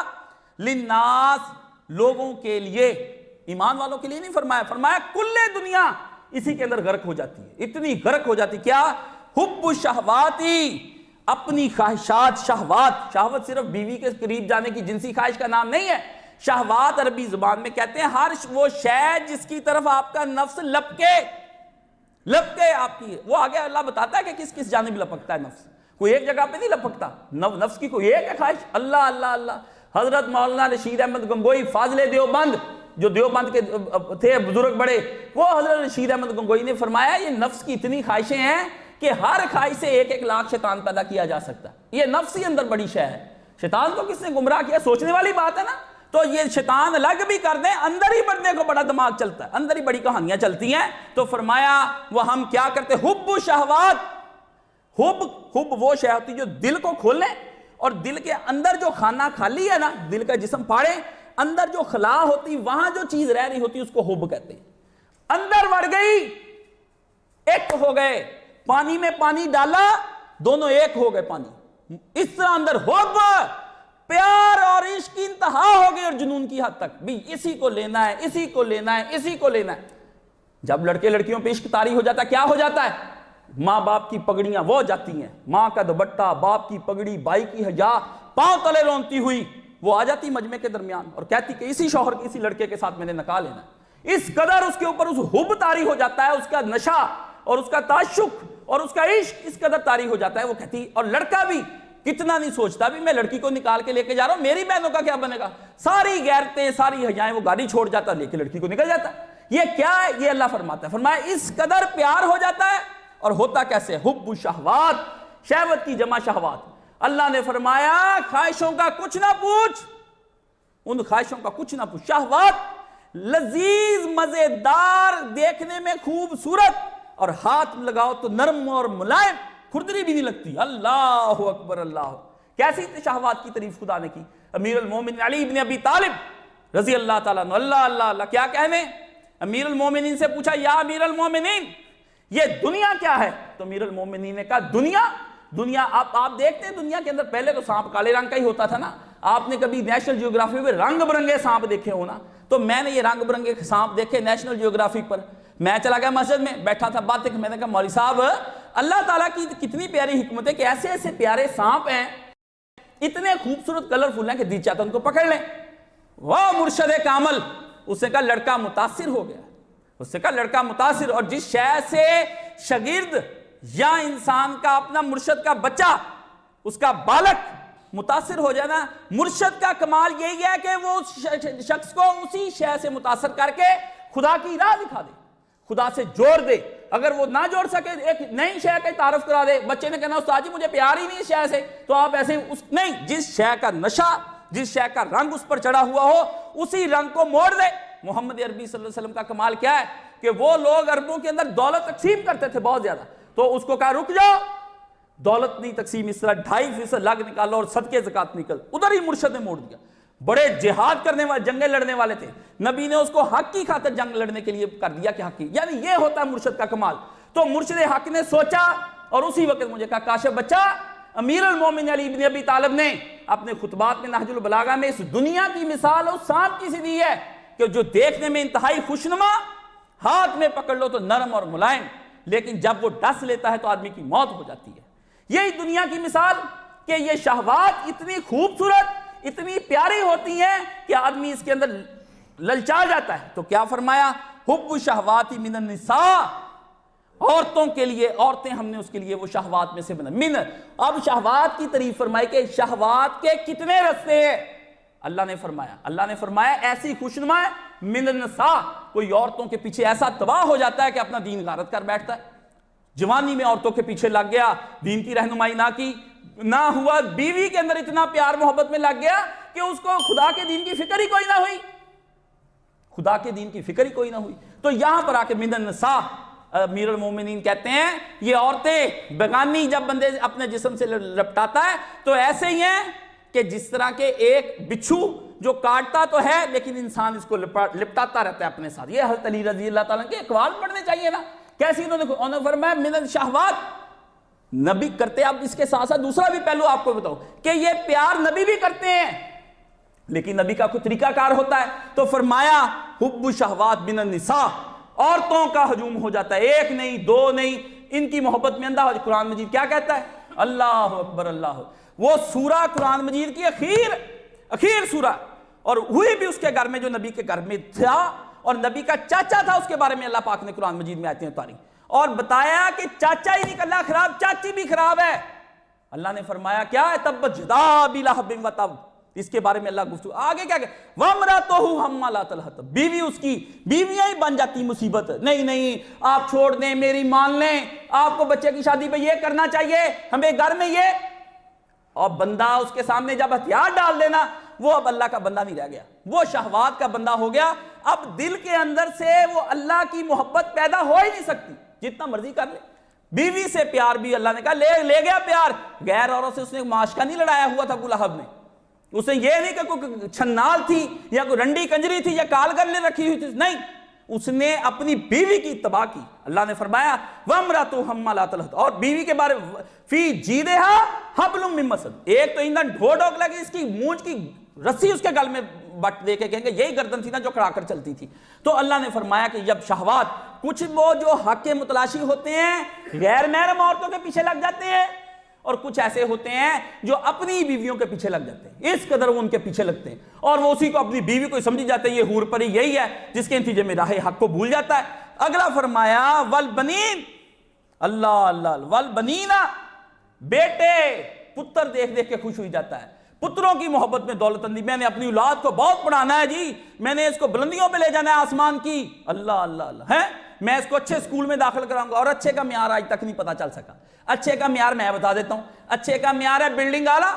للناس لوگوں کے لیے، ایمان والوں کے لیے نہیں فرمایا، فرمایا کل دنیا اسی کے اندر غرق ہو جاتی ہے، اتنی غرق ہو جاتی، کیا؟ حب الشہواتی، اپنی خواہشات، شہوت صرف بیوی کے قریب جانے کی جنسی خواہش کا نام نہیں ہے، شہوات عربی زبان میں کہتے ہیں ہر وہ شے جس کی طرف آپ کا نفس لپکے آپ کی، وہ آگے اللہ بتاتا ہے کہ کس کس جانب لپکتا ہے نفس، کوئی ایک جگہ پہ نہیں لپکتا، نفس کی کوئی ایک ہے خواہش، اللہ اللہ اللہ۔ حضرت مولانا رشید احمد گنگوئی فاضل دیوبند جو دیوبند کے تھے بزرگ بڑے، وہ حضرت رشید احمد گنگوئی نے فرمایا یہ نفس کی اتنی خواہشیں ہیں کہ ہر خواہش سے 1 لاکھ شیطان پیدا کیا جا سکتا ہے، یہ نفس ہی اندر بڑی شے ہے، شیطان کو کس نے گمراہ کیا؟ سوچنے والی بات ہے نا، تو یہ شیطان الگ بھی کر دیں، اندر ہی بڑھنے کو بڑا دماغ چلتا ہے، اندر ہی بڑی کہانیاں چلتی ہیں۔ تو فرمایا وہ ہم کیا کرتے، حب و شہوات، حب وہ شے ہوتی جو دل کو کھولے، اور دل کے اندر جو خانہ خالی ہے نا، دل کا جسم پھاڑے، اندر جو خلا ہوتی وہاں جو چیز رہ رہی ہوتی اس کو حب کہتے ہیں، اندر بڑھ گئی، ایک ہو گئے، پانی میں پانی ڈالا دونوں ایک ہو گئے پانی، اس طرح اندر حب، پیار اور عشق کی انتہا ہو گئی اور جنون کی حد تک، بھی اسی کو لینا ہے، اسی کو لینا ہے، اسی کو لینا ہے۔ جب لڑکے لڑکیوں پہ عشق طاری ہو جاتا ہے کیا ہو جاتا ہے؟ ماں باپ کی پگڑیاں وہ جاتی ہیں، ماں کا دوپٹہ، باپ کی پگڑی، بھائی کی حیا پاؤں تلے رونتی ہوئی وہ آ جاتی مجمع کے درمیان اور کہتی کہ اسی شوہر اسی لڑکے کے ساتھ میں نے نکاح لینا ہے۔ اس قدر اس کے اوپر اس حب طاری ہو جاتا ہے، اس کا نشہ اور اس کا تعشق اور اس کا عشق اس قدر طاری ہو جاتا ہے، وہ کہتی، اور لڑکا بھی کتنا نہیں سوچتا بھی میں لڑکی کو نکال کے لے کے جا رہا ہوں، میری بہنوں کا کیا بنے گا، ساری غیرتیں ساری حیائیں وہ گاڑی چھوڑ جاتا لے کے لڑکی کو نکل جاتا ہے۔ یہ کیا ہے؟ یہ اللہ فرماتا ہے، فرمایا اس قدر پیار ہو جاتا ہے، اور ہوتا کیسے؟ حب الشہوات، شہوت کی جمع شہوات۔ اللہ نے فرمایا خواہشوں کا کچھ نہ پوچھ، ان خواہشوں کا کچھ نہ پوچھ، شہوات لذیذ مزیدار، دیکھنے میں خوبصورت، اور ہاتھ لگاؤ تو نرم اور ملائم، کھردری بھی نہیں لگتی۔ اللہ اکبر اللہ، کیسی شہوات کی تعریف خدا نے کی۔ امیر المومنین علی بن ابی طالب رضی اللہ تعالیٰ عنہ، اللہ اللہ اللہ، کیا کہنے؟ امیر المومنین سے پوچھا یا امیر المومنین یہ دنیا کیا ہے؟ تو امیر المومنین نے کہا دنیا آپ دیکھتے ہیں دنیا کے اندر پہلے تو سانپ کالے رنگ کا ہی ہوتا تھا نا، آپ نے کبھی نیشنل جیوگرافی میں رنگ برنگے سانپ دیکھے ہو نا، تو میں نے یہ رنگ برنگے سانپ دیکھے نیشنل جیوگرافی پر، میں چلا گیا مسجد میں بیٹھا تھا باتیں، میں نے کہا مولوی صاحب اللہ تعالیٰ کی کتنی پیاری حکمت ہے کہ ایسے ایسے پیارے سانپ ہیں، اتنے خوبصورت کلرفل ہیں کہ دل چاہتا ان کو پکڑ لیں۔ وہ مرشد کامل، اس نے کہا لڑکا متاثر ہو گیا، اس نے کہا لڑکا متاثر، اور جس شے سے شاگرد یا انسان کا اپنا مرشد کا بچہ اس کا بالک متاثر ہو جائے نا، مرشد کا کمال یہی ہے کہ وہ اس شخص کو اسی شے سے متاثر کر کے خدا کی راہ دکھا دے، خدا سے جوڑ دے، اگر وہ نہ جوڑ سکے ایک نئی شے کا تعارف کرا دے، بچے نے کہنا استاد جی مجھے پیار ہی نہیں اس شے سے، تو آپ ایسے نہیں، جس شے کا نشہ جس شے کا رنگ اس پر چڑھا ہوا ہو اسی رنگ کو موڑ دے۔ محمد عربی صلی اللہ علیہ وسلم کا کمال کیا ہے کہ وہ لوگ عربوں کے اندر دولت تقسیم کرتے تھے بہت زیادہ، تو اس کو کہا رک جاؤ، دولت نہیں تقسیم، اس طرح 2.5% لگ نکالو اور صدقے زکات نکل، ادھر ہی مرشد نے موڑ دیا۔ بڑے جہاد کرنے والے، جنگیں لڑنے والے تھے، نبی نے اس کو حق کی خاطر جنگ لڑنے کے لیے کر دیا کہ حق کی، یعنی یہ ہوتا ہے مرشد کا کمال۔ تو مرشد حق نے سوچا اور اسی وقت مجھے کہا کاش بچہ، امیر المومنین علی بن ابی طالب نے اپنے خطبات میں نہج البلاغہ میں اس دنیا کی مثال اس سانپ کی سی دی ہے کہ جو دیکھنے میں انتہائی خوشنما، ہاتھ میں پکڑ لو تو نرم اور ملائم، لیکن جب وہ ڈس لیتا ہے تو آدمی کی موت ہو جاتی ہے۔ یہی دنیا کی مثال کہ یہ شہوات اتنی خوبصورت، اتنی پیاری ہوتی ہیں کہ آدمی اس کے اندر للچا جاتا ہے۔ تو کیا فرمایا؟ حب الشہوات من النساء، عورتوں کے لیے، عورتیں ہم نے اس کے لیے وہ شہوات میں سے بنا من. اب شہوات کی تعریف فرمائی کہ شہوات کے کتنے رستے ہیں. اللہ نے فرمایا ایسی خوشنما ہے من النساء، کوئی عورتوں کے پیچھے ایسا تباہ ہو جاتا ہے کہ اپنا دین غارت کر بیٹھتا ہے. جوانی میں عورتوں کے پیچھے لگ گیا، دین کی رہنمائی نہ کی، نہ ہوا، بیوی کے اندر اتنا پیار محبت میں لگ گیا کہ اس کو خدا کے دین کی فکر ہی کوئی نہ ہوئی، خدا کے دین کی فکر ہی کوئی نہ ہوئی. تو یہاں پر آ کے من النساء امیر المومنین کہتے ہیں یہ عورتیں بیگانی جب بندے اپنے جسم سے لپٹاتا ہے تو ایسے ہی ہیں کہ جس طرح کے ایک بچھو جو کاٹتا تو ہے لیکن انسان اس کو لپٹاتا رہتا ہے اپنے ساتھ. یہ حضرت علی رضی اللہ تعالیٰ کے اقوال پڑھنے چاہیے نا، کیسی انہوں نے فرمایا من الشہوات نبی کرتے. اب اس کے ساتھ ساتھ دوسرا بھی پہلو آپ کو بتاؤ کہ یہ پیار نبی بھی کرتے ہیں لیکن نبی کا کوئی طریقہ کار ہوتا ہے. تو فرمایا حب الشہوات من النساء، عورتوں کا ہجوم ہو جاتا ہے، ایک نہیں دو نہیں، ان کی محبت میں اندھا ہو. قرآن مجید کیا کہتا ہے؟ اللہ اکبر اللہ. وہ سورہ قرآن مجید کی اخیر سورہ، اور ہوئی بھی اس کے گھر میں جو نبی کے گھر میں تھا اور نبی کا چاچا تھا، اس کے بارے میں اللہ پاک نے قرآن مجید میں آیتیں اتاری اور بتایا کہ چاچا ہی نکلا خراب، چاچی بھی خراب ہے. اللہ نے فرمایا کیا ہے؟ تبت جدا بلہب و تب. اس کے بارے میں اللہ گفتگو آگے کیا کہ وَامْرَأَتُهُ حَمَّالَةَ الْحَطَبِ، بیوی اس کی بیویاں ہی بن جاتی مصیبت. نہیں آپ چھوڑ دیں، میری مان لیں، آپ کو بچے کی شادی پہ یہ کرنا چاہیے، ہمیں گھر میں یہ. اور بندہ اس کے سامنے جب ہتھیار ڈال دینا، وہ اب اللہ کا بندہ نہیں رہ گیا، وہ شہوات کا بندہ ہو گیا. اب دل کے اندر سے وہ اللہ کی محبت پیدا ہو ہی نہیں سکتی، جتنا مرضی کر لے. بیوی سے پیار بھی اللہ نے کہا لے گیا پیار. غیر عورتوں سے اس نے معاشقہ نہیں لڑایا ہوا تھا ابو لہب نے. اس نے یہ نہیں کہ کوئی چھنال تھی یا کوئی رنڈی کنجری تھی یا کالگر نے رکھی ہوئی تھی، نہیں، اس نے اپنی بیوی کی تباہ کی. اللہ نے فرمایا وَامْرَأَتُهُ حَمَّالَةَ الْحَطَبِ، اور بیوی کے بارے فی جِیدِهَا حَبْلٌ مِّن مَّسَدٍ، ایک تو ایندھن ڈھوک لگی، اس کی مونچھ کی رسی اس کے گل میں بٹ دے کے کہیں گے یہی گردن تھی نا جو کھڑا کر چلتی تھی. تو اللہ نے فرمایا کہ جب شہوات، کچھ وہ جو حق کے متلاشی ہوتے ہیں غیر محرم عورتوں کے پیچھے لگ جاتے ہیں، اور کچھ ایسے ہوتے ہیں جو اپنی بیویوں کے پیچھے لگ جاتے ہیں، اس قدر وہ ان کے پیچھے لگتے ہیں اور وہ اسی کو اپنی بیوی کو سمجھی جاتے ہیں یہ حور پری یہی ہے جس کے نتیجے میں راہ حق کو بھول جاتا ہے. اگلا فرمایا والبنین، اللہ والبنین، بیٹے پتر دیکھ کے خوش ہوئی جاتا ہے. پتروں کی محبت میں دولت اندی، میں نے اپنی اولاد کو بہت پڑھانا ہے جی، میں نے اس کو بلندیوں پہ لے جانا ہے آسمان کی. اللہ ہے، میں اس کو اچھے اسکول میں داخل کراؤں گا. اور اچھے کا معیار آج تک نہیں پتا چل سکا. اچھے کا معیار میں بتا دیتا ہوں، اچھے کا معیار ہے بلڈنگ والا،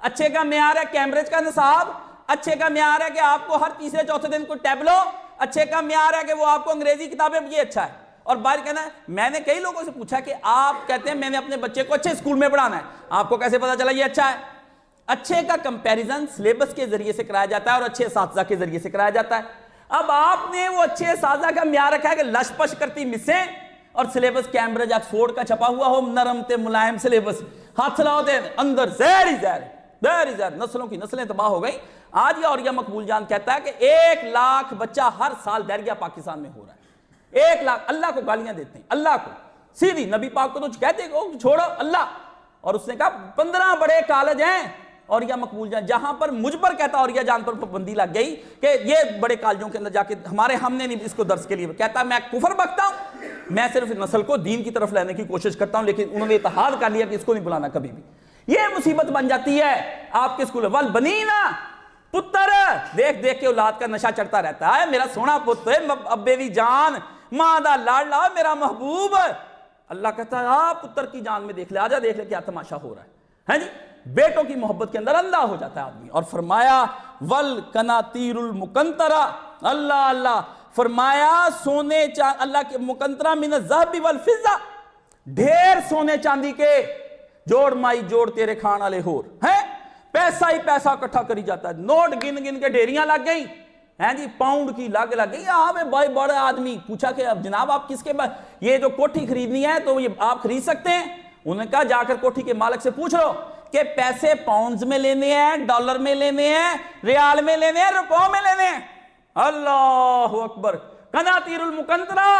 اچھے کا معیار ہے کیمبرج کا نصاب، اچھے کا معیار ہے کہ آپ کو ہر تیسرے چوتھے دن کو ٹیبلو، اچھے کا معیار ہے کہ وہ آپ کو انگریزی کتابیں، یہ اچھا ہے. اور باہر کہنا ہے، میں نے کئی لوگوں سے پوچھا کہ آپ کہتے ہیں میں نے اپنے بچے کو اچھے اسکول میں پڑھانا ہے، آپ کو کیسے پتا چلا یہ اچھا ہے؟ اچھے کا کمپیریزن سلیبس کے ذریعے سے کرایا جاتا ہے اور اچھے اساتذہ کے ذریعے سے کرایا جاتا ہے. اب آپ نے وہ اچھے اساتذہ کا معیار رکھا ہے کہ لش پش کرتی مسیں اور سلیبس کیمبرج آکسفورڈ کا چھپا ہوا ہو، نرم تے ملائم سلیبس، ہاتھ لاؤ دے اندر زہر ہی زہر، نسلوں کی نسلیں تباہ ہو گئی. آج یہ اوریہ مقبول جان کہتا ہے کہ 1 لاکھ بچہ ہر سال دہریا پاکستان میں ہو رہا ہے. 1 لاکھ. اللہ کو گالیاں دیتے ہیں، اللہ کو سیدھی، نبی پاک کو تو کہتے ہیں چھوڑو اللہ. اور اس نے کہا 15 بڑے کالج ہیں اوریہ مقبول جان، جہاں پر مجھ پر کہتا اوریہ جان پر پابندی لگ گئی کہ یہ بڑے کالجوں کے اندر جا کے ہم نے نہیں اس کو درس کے لیے کہتا میں کفر بکتا ہوں، میں صرف نسل کو دین کی طرف لینے کی کوشش کرتا ہوں، لیکن انہوں نے اتحاد کر لیا کہ اس کو نہیں بلانا کبھی بھی. یہ مصیبت بن جاتی ہے آپ کے اسکول. والبنینا، پتر دیکھ کے اولاد کا نشہ چڑھتا رہتا ہے، میرا سونا پتر، ابے دی جان، ماں دا لاڈلا، میرا محبوب. اللہ کہتا ہے پتر کی جان میں دیکھ لے کیا تماشا ہو رہا ہے جی. بیٹوں کی محبت کے اندر اندھا ہو جاتا ہے آدمی. اور فرمایا والقناطیر المقنطرہ، اللہ فرمایا سونے اللہ کے مقنطرہ من الذهب والفضہ، ڈھیر سونے چاندی کے جوڑ مائی جوڑ تیرے کھان والے ہور ہیں. پیسہ ہی پیسہ اکٹھا کری جاتا ہے، نوٹ گن کے ڈھیریاں لگ گئی ہیں جی، پاؤنڈ کی لگ گئی. ہاں میں بھائی بڑے آدمی پوچھا کہ اب جناب آپ کس کے بعد یہ جو کوٹھی خریدنی ہے تو یہ آپ خرید سکتے ہیں؟ انہوں نے کہا جا کر کوٹھی کے مالک سے پوچھ لو کہ پیسے پاؤنڈز میں لینے ہیں، ڈالر میں لینے ہیں، ریال میں لینے ہیں، روپوں میں لینے ہیں. اللہ اکبر. قناطیر المقنطرہ،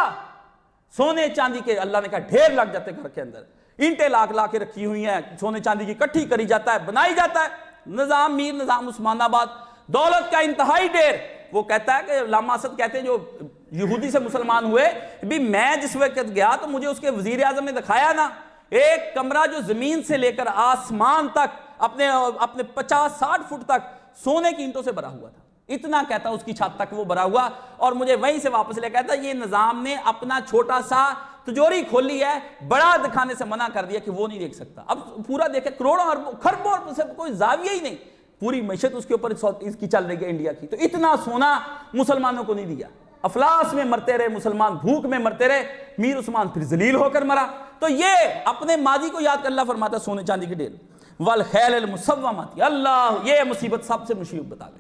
سونے چاندی کے اللہ نے کہا ڈھیر لگ جاتے گھر کے اندر. اینٹیں لا کے رکھی ہوئی ہیں، سونے چاندی کی کٹھی کری جاتا ہے، بنائی جاتا ہے. نظام میر نظام عثمان آباد، دولت کا انتہائی ڈھیر. وہ کہتا ہے کہ علامہ اسد کہتے ہیں جو یہودی سے مسلمان ہوئے بھی میں جس وقت گیا تو مجھے اس کے وزیر اعظم نے دکھایا نا ایک کمرہ جو زمین سے لے کر آسمان تک اپنے 50-60 فٹ تک سونے کی اینٹوں سے بھرا ہوا تھا. اتنا کہتا اس کی چھت تک وہ بھرا ہوا, اور مجھے وہیں سے واپس لے کہتا یہ نظام نے اپنا چھوٹا سا تجوری کھولی ہے, بڑا دکھانے سے منع کر دیا کہ وہ نہیں دیکھ سکتا. اب پورا دیکھے کروڑوں اربوں خربوں سے کوئی زاویہ ہی نہیں, پوری معیشت اس کے اوپر اس کی چل رہی ہے انڈیا کی. تو اتنا سونا مسلمانوں کو نہیں دیا, افلاس میں مرتے رہے مسلمان, بھوک میں مرتے رہے. میر عثمان پھر ذلیل ہو کر مرا. تو یہ اپنے ماضی کو یاد کر اللہ فرماتا ہے سونے چاندی کی ڈھیر. والخیل المسومۃ, اللہ یہ مصیبت سب سے مصیبت بتا گئی.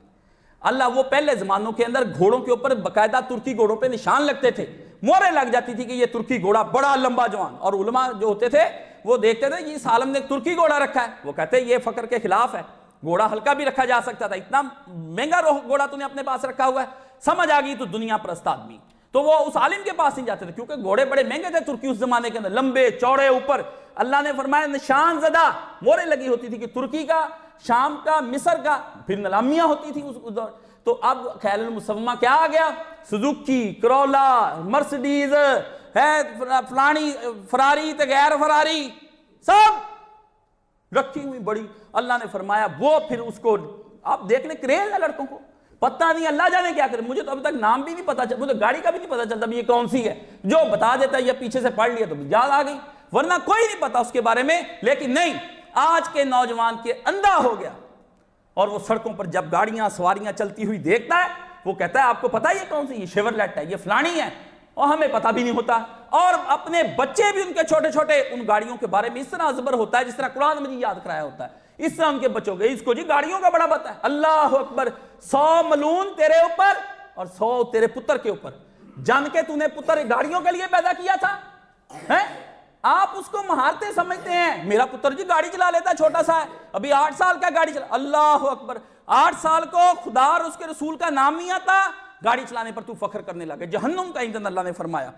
اللہ وہ پہلے زمانوں کے اندر گھوڑوں کے اوپر باقاعدہ ترکی گھوڑوں پہ نشان لگتے تھے, مورے لگ جاتی تھی کہ یہ ترکی گھوڑا بڑا لمبا جوان. اور علماء جو ہوتے تھے وہ دیکھتے تھے یہ عالم نے ترکی گھوڑا رکھا ہے, وہ کہتے ہیں یہ فقر کے خلاف ہے, گھوڑا ہلکا بھی رکھا جا سکتا تھا, اتنا مہنگا گھوڑا تو نے اپنے پاس رکھا ہوا ہے. سمجھ آ گئی تو دنیا پرست آدمی, تو وہ اس عالم کے پاس نہیں جاتے تھے کیونکہ گھوڑے بڑے مہنگے تھے ترکی اس زمانے کے اندر, لمبے چوڑے اوپر. اللہ نے فرمایا نشان زدہ مورے لگی ہوتی تھی کہ ترکی کا, شام کا, مصر کا, پھر نیلامیاں ہوتی تھی اس دور. تو اب خیل المسومہ کیا آ گیا, سزوکی, کرولا, مرسڈیز ہے, فلانی فراری تے غیر فراری سب رکھی ہوئی بڑی. اللہ نے فرمایا وہ پھر اس کو آپ دیکھ لیں کریز ہے لڑکوں کو, پتہ نہیں اللہ جانے کیا کرے. مجھے تو ابھی تک نام بھی نہیں پتا چلتا, مجھے گاڑی کا بھی نہیں پتا چلتا بھی یہ کون سی ہے. جو بتا دیتا ہے یہ پیچھے سے پڑھ لیا تو یاد آ گئی, ورنہ کوئی نہیں پتا اس کے بارے میں. لیکن نہیں, آج کے نوجوان کے اندھا ہو گیا, اور وہ سڑکوں پر جب گاڑیاں سواریاں چلتی ہوئی دیکھتا ہے وہ کہتا ہے آپ کو پتا ہے یہ کون سی, یہ شیورلیٹ ہے, یہ فلانی ہے, اور ہمیں پتا بھی نہیں ہوتا. اور اپنے بچے بھی ان کے چھوٹے چھوٹے ان گاڑیوں کے بارے میں اس طرح ازبر ہوتا ہے جس طرح قرآن مجید یاد کرایا ہوتا ہے, اس طرح ان کے بچوں کے اس کو جی گاڑیوں کا بڑا پتا ہے. اللہ اکبر, 100 ملون تیرے اوپر اور 100 تیرے پتر کے اوپر. جان کے تو نے پتر گاڑیوں کے لیے پیدا کیا تھا, آپ اس کو مہارتیں سمجھتے ہیں. میرا پتر جی گاڑی چلا لیتا ہے, چھوٹا سا ہے, ابھی 8 سال کا گاڑی چلا. اللہ اکبر, 8 سال کو خدا اور اس کے رسول کا نام نہیں آتا, گاڑی چلانے پر تو فخر کرنے لگے. جہنم کا ایندھن اللہ نے فرمایا.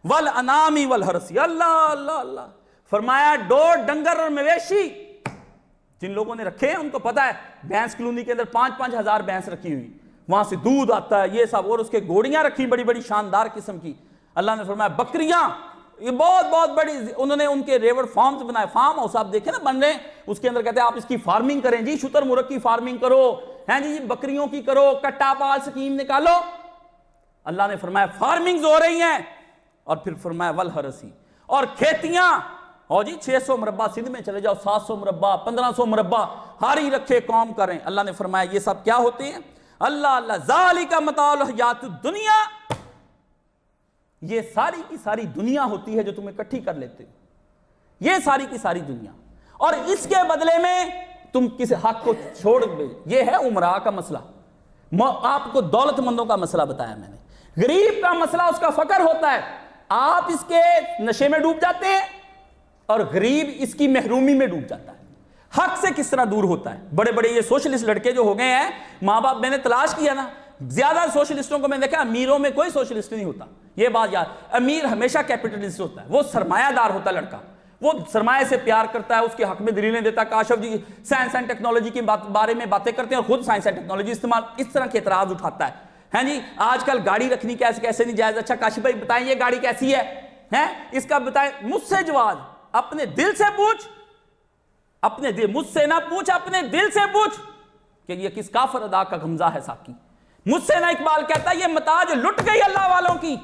والانامی والحرسی, اللہ اللہ اللہ فرمایا ڈور, ڈنگر اور مویشی جن لوگوں نے رکھے ہیں ان کو پتا ہے. بھینس کلونی کے اندر 5-5 ہزار بھینس رکھی ہوئی, وہاں سے دودھ آتا ہے یہ سب, اور اس کے گھوڑیاں رکھی بڑی بڑی شاندار قسم کی. اللہ نے فرمایا بکریاں, یہ بہت بہت بڑی, انہوں نے ان کے ریور فارمز بنائے. فارم ہاؤس آپ دیکھیں نا بن رہے ہیں, اس کے اندر کہتے ہیں آپ اس کی فارمنگ کریں جی, شتر مرغ کی فارمنگ کرو, ہیں جی بکریوں کی کرو, کٹا پال سکیم نکالو. اللہ نے فرمایا فارمنگز ہو رہی ہیں. اور پھر فرمایا والحرسی, اور کھیتیاں, اور جی 600 مربع سندھ میں چلے جاؤ, 700 مربع, 1500 مربع ہاری رکھے قوم کریں. اللہ نے فرمایا یہ سب کیا ہوتے ہیں؟ اللہ اللہ ذالک متاع الحیات الدنیا, یہ ساری کی ساری دنیا ہوتی ہے جو تم اکٹھی کر لیتے ہو, یہ ساری کی ساری دنیا. اور اس کے بدلے میں تم کس حق کو چھوڑ دے. یہ ہے عمراء کا مسئلہ. آپ کو دولت مندوں کا مسئلہ بتایا میں نے, غریب کا مسئلہ اس کا فقر ہوتا ہے. آپ اس کے نشے میں ڈوب جاتے ہیں اور غریب اس کی محرومی میں ڈوب جاتا ہے. حق سے کس طرح دور ہوتا ہے. بڑے بڑے یہ سوشلسٹ لڑکے جو ہو گئے ہیں, ماں باپ میں نے تلاش کیا نا, زیادہ سوشلسٹوں کو میں نے دیکھا, امیروں میں کوئی سوشلسٹ نہیں ہوتا. یہ بات یاد, امیر ہمیشہ کیپٹلسٹ ہوتا ہے, وہ سرمایہ دار ہوتا ہے لڑکا, وہ سرمایہ سے پیار کرتا ہے, اس کے حق میں دلیلیں دیتا ہے. کاشف جی سائنس اینڈ ٹیکنالوجی کے بارے میں باتیں کرتے ہیں اور خود سائنس اینڈ ٹیکنالوجی استعمال, اس طرح کے اعتراض اٹھاتا ہے. ہیں جی آج کل گاڑی رکھنی کیسے نہیں جائز. اچھا کاشف بھائی بتائیں یہ گاڑی کیسی ہے, اس کا بتائیں. مجھ سے جواب اپنے دل سے پوچھ, اپنے دل, مجھ سے نہ پوچھ, اپنے دل سے پوچھ کہ یہ کس کافر ادا کا غمزہ ہے ساقی. مجھ سے نہ اقبال کہتا ہے یہ متاع جو لٹ گئی اللہ والوں کی,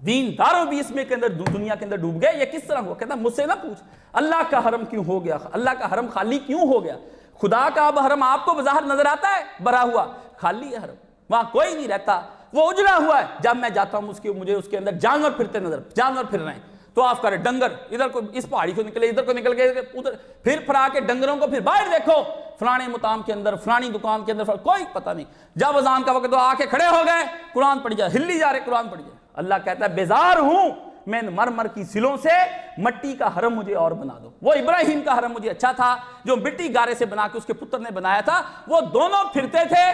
دین داروں بھی اس میں کے اندر دنیا کے اندر ڈوب گئے, یہ کس طرح ہوا. کہتا ہے مجھ سے نہ پوچھ, اللہ کا حرم کیوں ہو گیا, اللہ کا حرم خالی کیوں ہو گیا. خدا کا اب حرم آپ کو بظاہر نظر آتا ہے بھرا ہوا, خالی ہے حرم, وہاں کوئی نہیں رہتا, وہ اجڑا ہوا ہے. جب میں جاتا ہوں مجھے اس کے اندر جانور پھرتے نظر, جانور پھر رہے ہیں. تو آپ کرے ڈنگر ادھر کو اس پہاڑی کو نکلے, ادھر کو نکل گئے ادھر, پھر پھرا کے ڈنگروں کو پھر باہر دیکھو فلانے مقام کے اندر, فلانی دکان کے اندر, کوئی پتہ نہیں. جب اذان کا وقت تو آ کے کھڑے ہو گئے, قرآن پڑھ جائے, ہلی جا رہے قرآن پڑھ جائے. اللہ کہتا ہے بیزار ہوں میں مرمر کی سلوں سے, مٹی کا حرم مجھے اور بنا دو. وہ ابراہیم کا حرم مجھے اچھا تھا جو مٹی گارے سے بنا کے اس کے پتر نے بنایا تھا, وہ دونوں پھرتے تھے,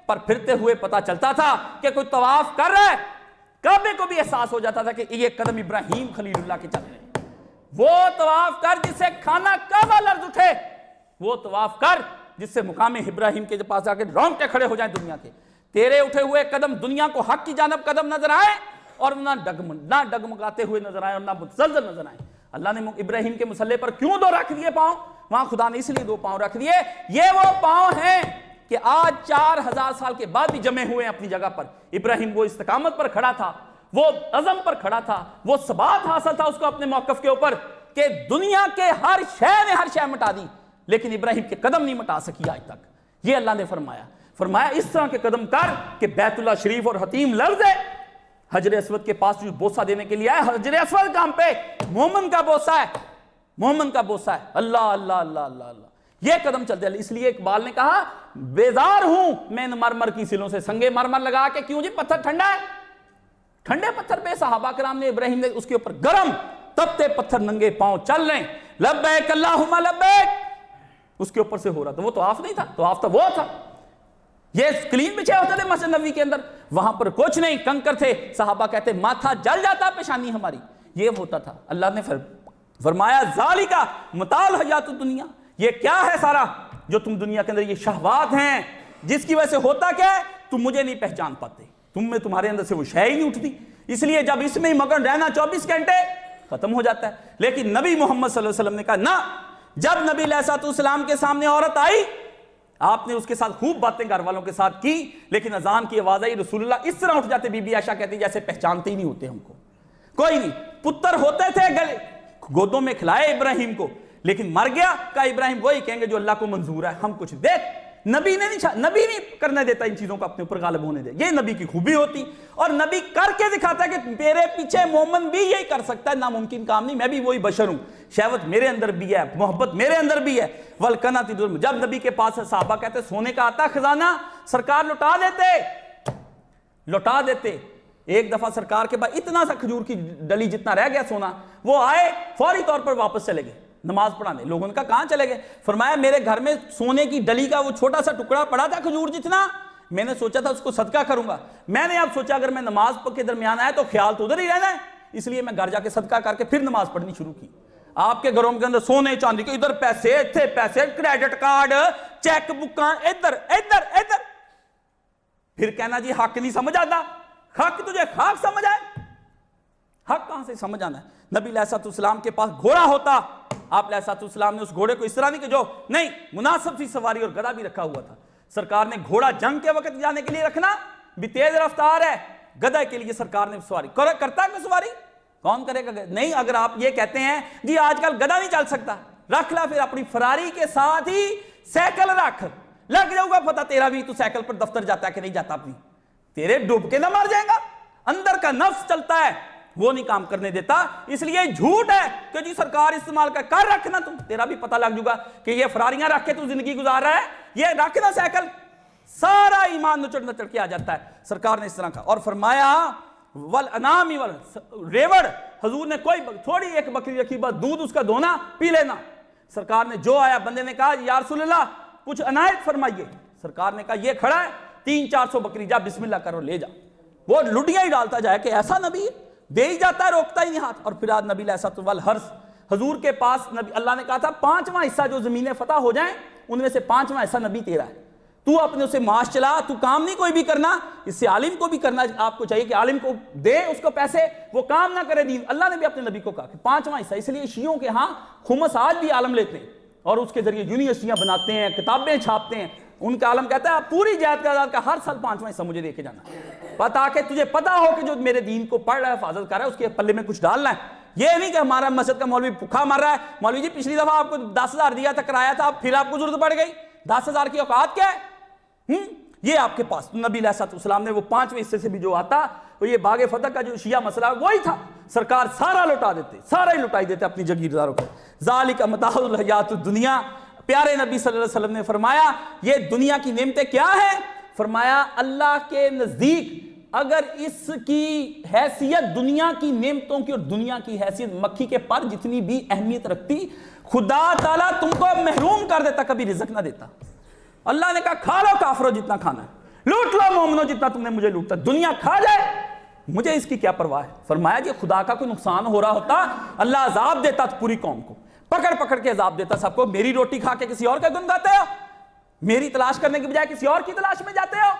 پر پھرتے ہوئے پتا چلتا تھا کہ کوئی طواف کر رہا ہے. کعبے کو بھی احساس ہو جاتا تھا کہ یہ قدم ابراہیم خلیل اللہ کے چل رہے ہیں. وہ طواف کر جس سے کھانا کعبہ لرز اٹھے, وہ طواف کر جس سے مقام ابراہیم کے پاس آ کے رونگٹے کھڑے ہو جائیں دنیا کے. تیرے اٹھے ہوئے قدم دنیا کو حق کی جانب قدم نظر آئے, اور نہ ڈگمگاتے ہوئے نظر آئے اور نہ متزلزل نظر آئے۔ اللہ نے ابراہیم کے مصلی پر کیوں 2 رکھ دیے پاؤں؟ وہاں خدا نے اس لیے 2 پاؤں رکھ دیے، یہ وہ پاؤں ہیں کہ آج 4000 سال کے بعد بھی جمے ہوئے ہیں اپنی جگہ پر۔ ابراہیم وہ استقامت پر کھڑا تھا، وہ عزم پر کھڑا تھا، وہ ثبات حاصل تھا اس کو اپنے موقف کے اوپر کہ دنیا کے ہر شے مٹا دی، لیکن ابراہیم کے قدم نہیں مٹا سکی آج تک۔ یہ اللہ نے فرمایا اس طرح کے قدم کر کہ بیت اللہ شریف اور حتیم لرز ہے، حجر اسود کے پاس جو بوسہ دینے کے لیے آئے، حجر اسود کام پہ مومن کا بوسہ ہے، مومن کا بوسہ ہے۔ اللہ اللہ اللہ اللہ اللہ، یہ قدم چلتے ہیں۔ اس لیے اقبال نے کہا بیزار ہوں میں مرمر کی سلوں سے، سنگے مرمر لگا کے، کیوں جی پتھر ٹھنڈا ہے، ٹھنڈے پتھر پہ صحابہ کرام نے، ابراہیم نے اس کے اوپر گرم تپتے پتھر ننگے پاؤں چل رہے ہیں، لبیک اللہم لبیک، اس کے اوپر سے ہو رہا تھا۔ وہ طواف نہیں تھا، طواف تو وہ تھا، یہ کلین بچھے ہوتے تھے مسجد نبوی کے اندر، وہاں پر کچھ نہیں، کنکر تھے۔ صحابہ کہتے ماتھا جل جاتا پیشانی ہماری، یہ ہوتا تھا۔ اللہ نے فرمایا ذالکا متاع الحیات الدنیا، یہ کیا ہے سارا جو تم دنیا کے اندر، یہ شہوات ہیں جس کی وجہ سے ہوتا کیا ہے، تم مجھے نہیں پہچان پاتے، تم میں تمہارے اندر سے وہ شے ہی نہیں اٹھتی، اس لیے جب اس میں ہی مگن رہنا 24 گھنٹے ختم ہو جاتا ہے۔ لیکن نبی محمد صلی اللہ علیہ وسلم نے کہا نہ، جب نبی علیہ السلام کے سامنے عورت آئی، آپ نے اس کے ساتھ خوب باتیں گھر والوں کے ساتھ کی، لیکن اذان کی آواز آئی، رسول اللہ اس طرح اٹھ جاتے، بی بی عائشہ کہتی جیسے پہچانتے ہی نہیں ہوتے ہم کو، کوئی نہیں۔ پتر ہوتے تھے گلے گودوں میں کھلائے ابراہیم کو، لیکن مر گیا، کہا ابراہیم وہی کہیں گے جو اللہ کو منظور ہے، ہم کچھ دیکھ۔ نبی نہیں کرنے دیتا ان چیزوں کو اپنے اوپر غالب ہونے دے، یہ نبی کی خوبی ہوتی، اور نبی کر کے دکھاتا ہے کہ میرے پیچھے مومن بھی یہی کر سکتا ہے، ناممکن کام نہیں، میں بھی وہی بشر ہوں، شہوت میرے اندر بھی ہے، محبت میرے اندر بھی ہے۔ والقناۃ الظلم، جب نبی کے پاس صحابہ کہتے سونے کا آتا خزانہ، سرکار لوٹا دیتے۔ ایک دفعہ سرکار کے بعد اتنا سا کھجور کی ڈلی جتنا رہ گیا سونا، وہ آئے فوری طور پر واپس چلے گئے نماز پڑھانے۔ لوگوں نے کہا کہاں چلے گئے؟ فرمایا میرے گھر میں سونے کی ڈلی کا وہ چھوٹا سا ٹکڑا پڑا تھا کھجور جتنا، میں نے سوچا تھا اس کو صدقہ کروں گا، میں نے اب سوچا اگر میں نماز کے درمیان آیا تو خیال تو ادھر ہی رہنا ہے، اس لیے میں گھر جا کے صدقہ کر کے پھر نماز پڑھنی شروع کی۔ آپ کے گھروں کے اندر سونے چاندی کے ادھر پیسے، اتھے پیسے، کریڈٹ کارڈ، چیک بکاں، ادھر ادھر ادھر، پھر کہنا جی حق نہیں سمجھ آتا، حق تجھے خاک سمجھ آئے، حق کہاں سے سمجھ آنا ہے؟ نبی علیہ السلام کے پاس گھوڑا ہوتا، آپ علیہ السلام نے اس گھوڑے کو اس طرح نہیں کہ جو نہیں، مناسب سی سواری اور گدھا بھی رکھا ہوا تھا۔ سرکار نے گھوڑا جنگ کے وقت جانے کے لیے رکھنا بھی تیز رفتار ہے، گدھے کے لیے سرکار نے سواری کرتا ہے، کوئی سواری کون کرے گا؟ نہیں۔ اگر آپ یہ کہتے ہیں جی آج کل گدھا نہیں چل سکتا، رکھ لا پھر اپنی فراری کے ساتھ ہی سائیکل رکھ، لگ جاؤ گا پتہ تیرا بھی، تو سائیکل پر دفتر جاتا ہے کہ نہیں جاتا، اپنی تیرے ڈوب کے نہ مر جائے گا۔ اندر کا نفس چلتا ہے، وہ نہیں کام کرنے دیتا، اس لیے جھوٹ ہے کہ جی سرکار استعمال کر رکھنا، تم تیرا بھی پتہ لگ جائے گا کہ یہ فراریاں رکھ کے تو زندگی گزار رہا ہے، یہ رکھنا سائیکل، سارا ایمان نچڑ کے آ جاتا ہے۔ سرکار نے اس طرح کا، اور فرمایا والانام ریوڑ، حضور نے کوئی تھوڑی ایک بکری رکھی، بس دودھ اس کا دھونا پی لینا۔ سرکار نے جو آیا، بندے نے کہا یا رسول اللہ کچھ عنایت فرمائیے، سرکار نے کہا یہ کھڑا ہے 300-400 بکری، جا بسم اللہ کرو لے جا۔ وہ لڈیاں ہی ڈالتا جائے کہ ایسا نبی دے ہی جاتا ہے، روکتا ہی نہیں ہاتھ۔ اور پھر آج نبی علیہ الصلوۃ والحرص، حضور کے پاس نبی، اللہ نے کہا تھا 5واں حصہ جو زمینیں فتح ہو جائیں ان میں سے 5واں حصہ نبی تیرا ہے، تو اپنے اسے معاش چلا، تو کام نہیں کوئی بھی کرنا، اس سے عالم کو بھی کرنا، آپ کو چاہیے کہ عالم کو دے اس کو پیسے، وہ کام نہ کرے دین۔ اللہ نے بھی اپنے نبی کو کہا کہ 5واں حصہ، اس لیے شیعوں کے ہاں خمس آج بھی عالم لیتے ہیں اور اس کے ذریعے یونیورسٹیاں بناتے ہیں، کتابیں چھاپتے ہیں۔ ان کا عالم کہتا ہے پوری جائیداد کا ہر سال 5واں حصہ مجھے دے کے جانا، تاکہ تجھے پتا ہو کہ جو میرے دین کو پڑھ رہا ہے، حفاظت کر رہا ہے، اس کے پلے میں کچھ ڈالنا ہے۔ یہ نہیں کہ ہمارا مسجد کا مولوی بھوکا مر رہا ہے، مولوی جی پچھلی دفعہ آپ کو 10,000 دیا تھا کرایا تھا، پھر آپ کو ضرورت پڑ گئی، 10,000 کی اوقات کیا ہے؟ یہ آپ کے پاس نبی علیہ السلام نے وہ 5ویں حصے سے بھی جو آتا، وہ یہ باغ فتح کا جو شیعہ مسئلہ وہی تھا، سرکار سارا لوٹا دیتے، سارا ہی لوٹائی دیتے اپنی جگیرداروں کو۔ ذالک متاع الحیات الدنیا، پیارے نبی صلی اللہ علیہ وسلم نے فرمایا یہ دنیا کی نعمتیں کیا ہیں؟ فرمایا اللہ کے نزدیک اگر اس کی حیثیت دنیا کی نعمتوں کی اور دنیا کی حیثیت مکھی کے پر جتنی بھی اہمیت رکھتی، خدا تعالیٰ تم کو محروم کر دیتا، کبھی رزق نہ دیتا۔ اللہ نے کہا کھا لو کافروں جتنا کھانا ہے، لوٹ لو مومنوں جتنا تم نے مجھے لوٹا، دنیا کھا جائے مجھے اس کی کیا پرواہ ہے۔ فرمایا جی خدا کا کوئی نقصان ہو رہا ہوتا، اللہ عذاب دیتا پوری قوم کو، پکڑ کے عذاب دیتا سب کو۔ میری روٹی کھا کے کسی اور کا گن گاتے ہو، میری تلاش کرنے کی بجائے کسی اور کی تلاش میں جاتے ہو۔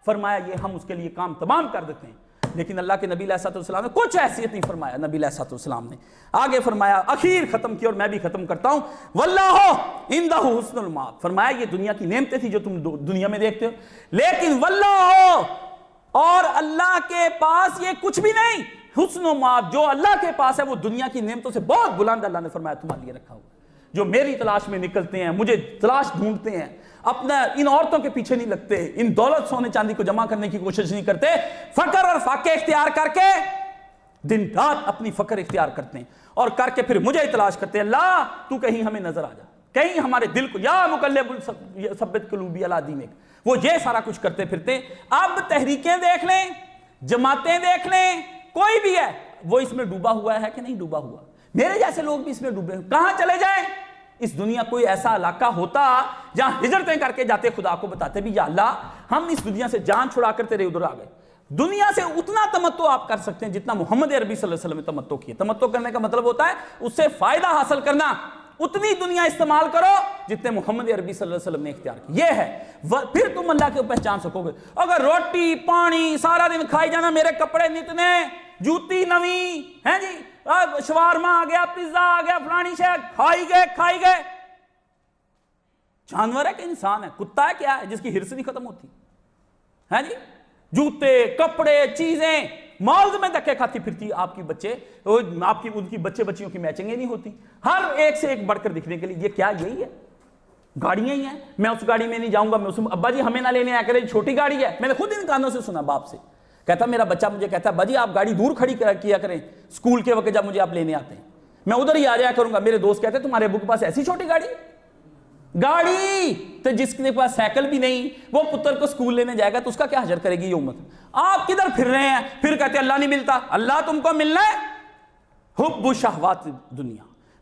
فرمایا یہ ہم اس کے لیے کام تمام کر دیتے ہیں۔ لیکن اللہ کے نبی علیہ السلام نے کچھ حیثیت نہیں فرمایا. نبی علیہ السلام نے آگے فرمایا, اخیر ختم کی اور میں بھی ختم کرتا ہوں, واللہ عندہ حسن المآب. فرمایا یہ دنیا کی نعمتیں تھی جو تم دنیا میں دیکھتے ہو, لیکن واللہ اور اللہ کے پاس یہ کچھ بھی نہیں, حسن المآب جو اللہ کے پاس ہے وہ دنیا کی نعمتوں سے بہت بلند اللہ نے فرمایا تمہارے لیے رکھا ہوا. جو میری تلاش میں نکلتے ہیں, مجھے تلاش ڈھونڈتے ہیں, اپنا ان عورتوں کے پیچھے نہیں لگتے, ان دولت سونے چاندی کو جمع کرنے کی کوشش نہیں کرتے, فقر اور فاقے اختیار کر کے دن رات اپنی فقر اختیار کرتے ہیں اور کر کے پھر مجھے تلاش کرتے ہیں, اللہ تو کہیں ہمیں نظر آ جا, کہیں ہمارے دل کو, یا مقلب ثبت قلوبی علی دینک, وہ یہ سارا کچھ کرتے پھرتے. اب تحریکیں دیکھ لیں, جماعتیں دیکھ لیں, کوئی بھی ہے وہ اس میں ڈوبا ہوا ہے کہ نہیں ڈوبا ہوا, میرے جیسے لوگ بھی اس میں ڈوبے ہیں. کہاں چلے جائیں؟ اس دنیا کوئی ایسا علاقہ ہوتا جہاں ہجرتیں کر کے جاتے, خدا کو بتاتے بھی یا اللہ ہم اس دنیا سے جان چھڑا کر تیرے ادھر آ گئے. دنیا سے اتنا تمتع آپ کر سکتے ہیں جتنا محمد عربی صلی اللہ علیہ وسلم نے تمتع کیا. تمتع کرنے کا مطلب ہوتا ہے اس سے فائدہ حاصل کرنا. اتنی دنیا استعمال کرو جتنے محمد عربی صلی اللہ علیہ وسلم نے اختیار کی. یہ ہے, پھر تم اللہ کو پہچان سکو گے. اگر روٹی پانی سارا دن کھائی جانا, میرے کپڑے نتنے, جوتی نویں ہیں جی, شوارما آ گیا, پیزا آ گیا, فلانی شے کھائی گئے. جانور ہے کہ انسان ہے؟ کتا ہے کیا ہے جس کی ہرس نہیں ختم ہوتی ہے جی؟ جوتے کپڑے چیزیں مالز میں دھکے کھاتی پھرتی آپ کی بچے, آپ کی ان کی بچے بچیوں کی میچنگیں نہیں ہوتی, ہر ایک سے ایک بڑھ کر دکھنے کے لیے. یہ کیا یہی ہے؟ گاڑیاں ہی ہیں, میں اس گاڑی میں نہیں جاؤں گا, میں اس ابا جی ہمیں نہ لینے آیا کرے, چھوٹی گاڑی ہے. میں نے خود ان کانوں سے سنا باپ سے, کہتا میرا بچہ مجھے کہتا ہے باجی آپ گاڑی دور کھڑی کیا کریں اسکول کے وقت جب مجھے آپ لینے آتے ہیں, میں ادھر ہی آ جایا کروں گا. میرے دوست کہتے ہیں تمہارے ابو کے پاس ایسی چھوٹی گاڑی تو جس کے پاس سائیکل بھی نہیں وہ پتر کو اسکول لینے جائے گا تو اس کا کیا حجر کرے گی یہ امت. آپ کدھر پھر رہے ہیں؟ پھر کہتے اللہ نہیں ملتا. اللہ تم کو ملنا ہے حب شہوات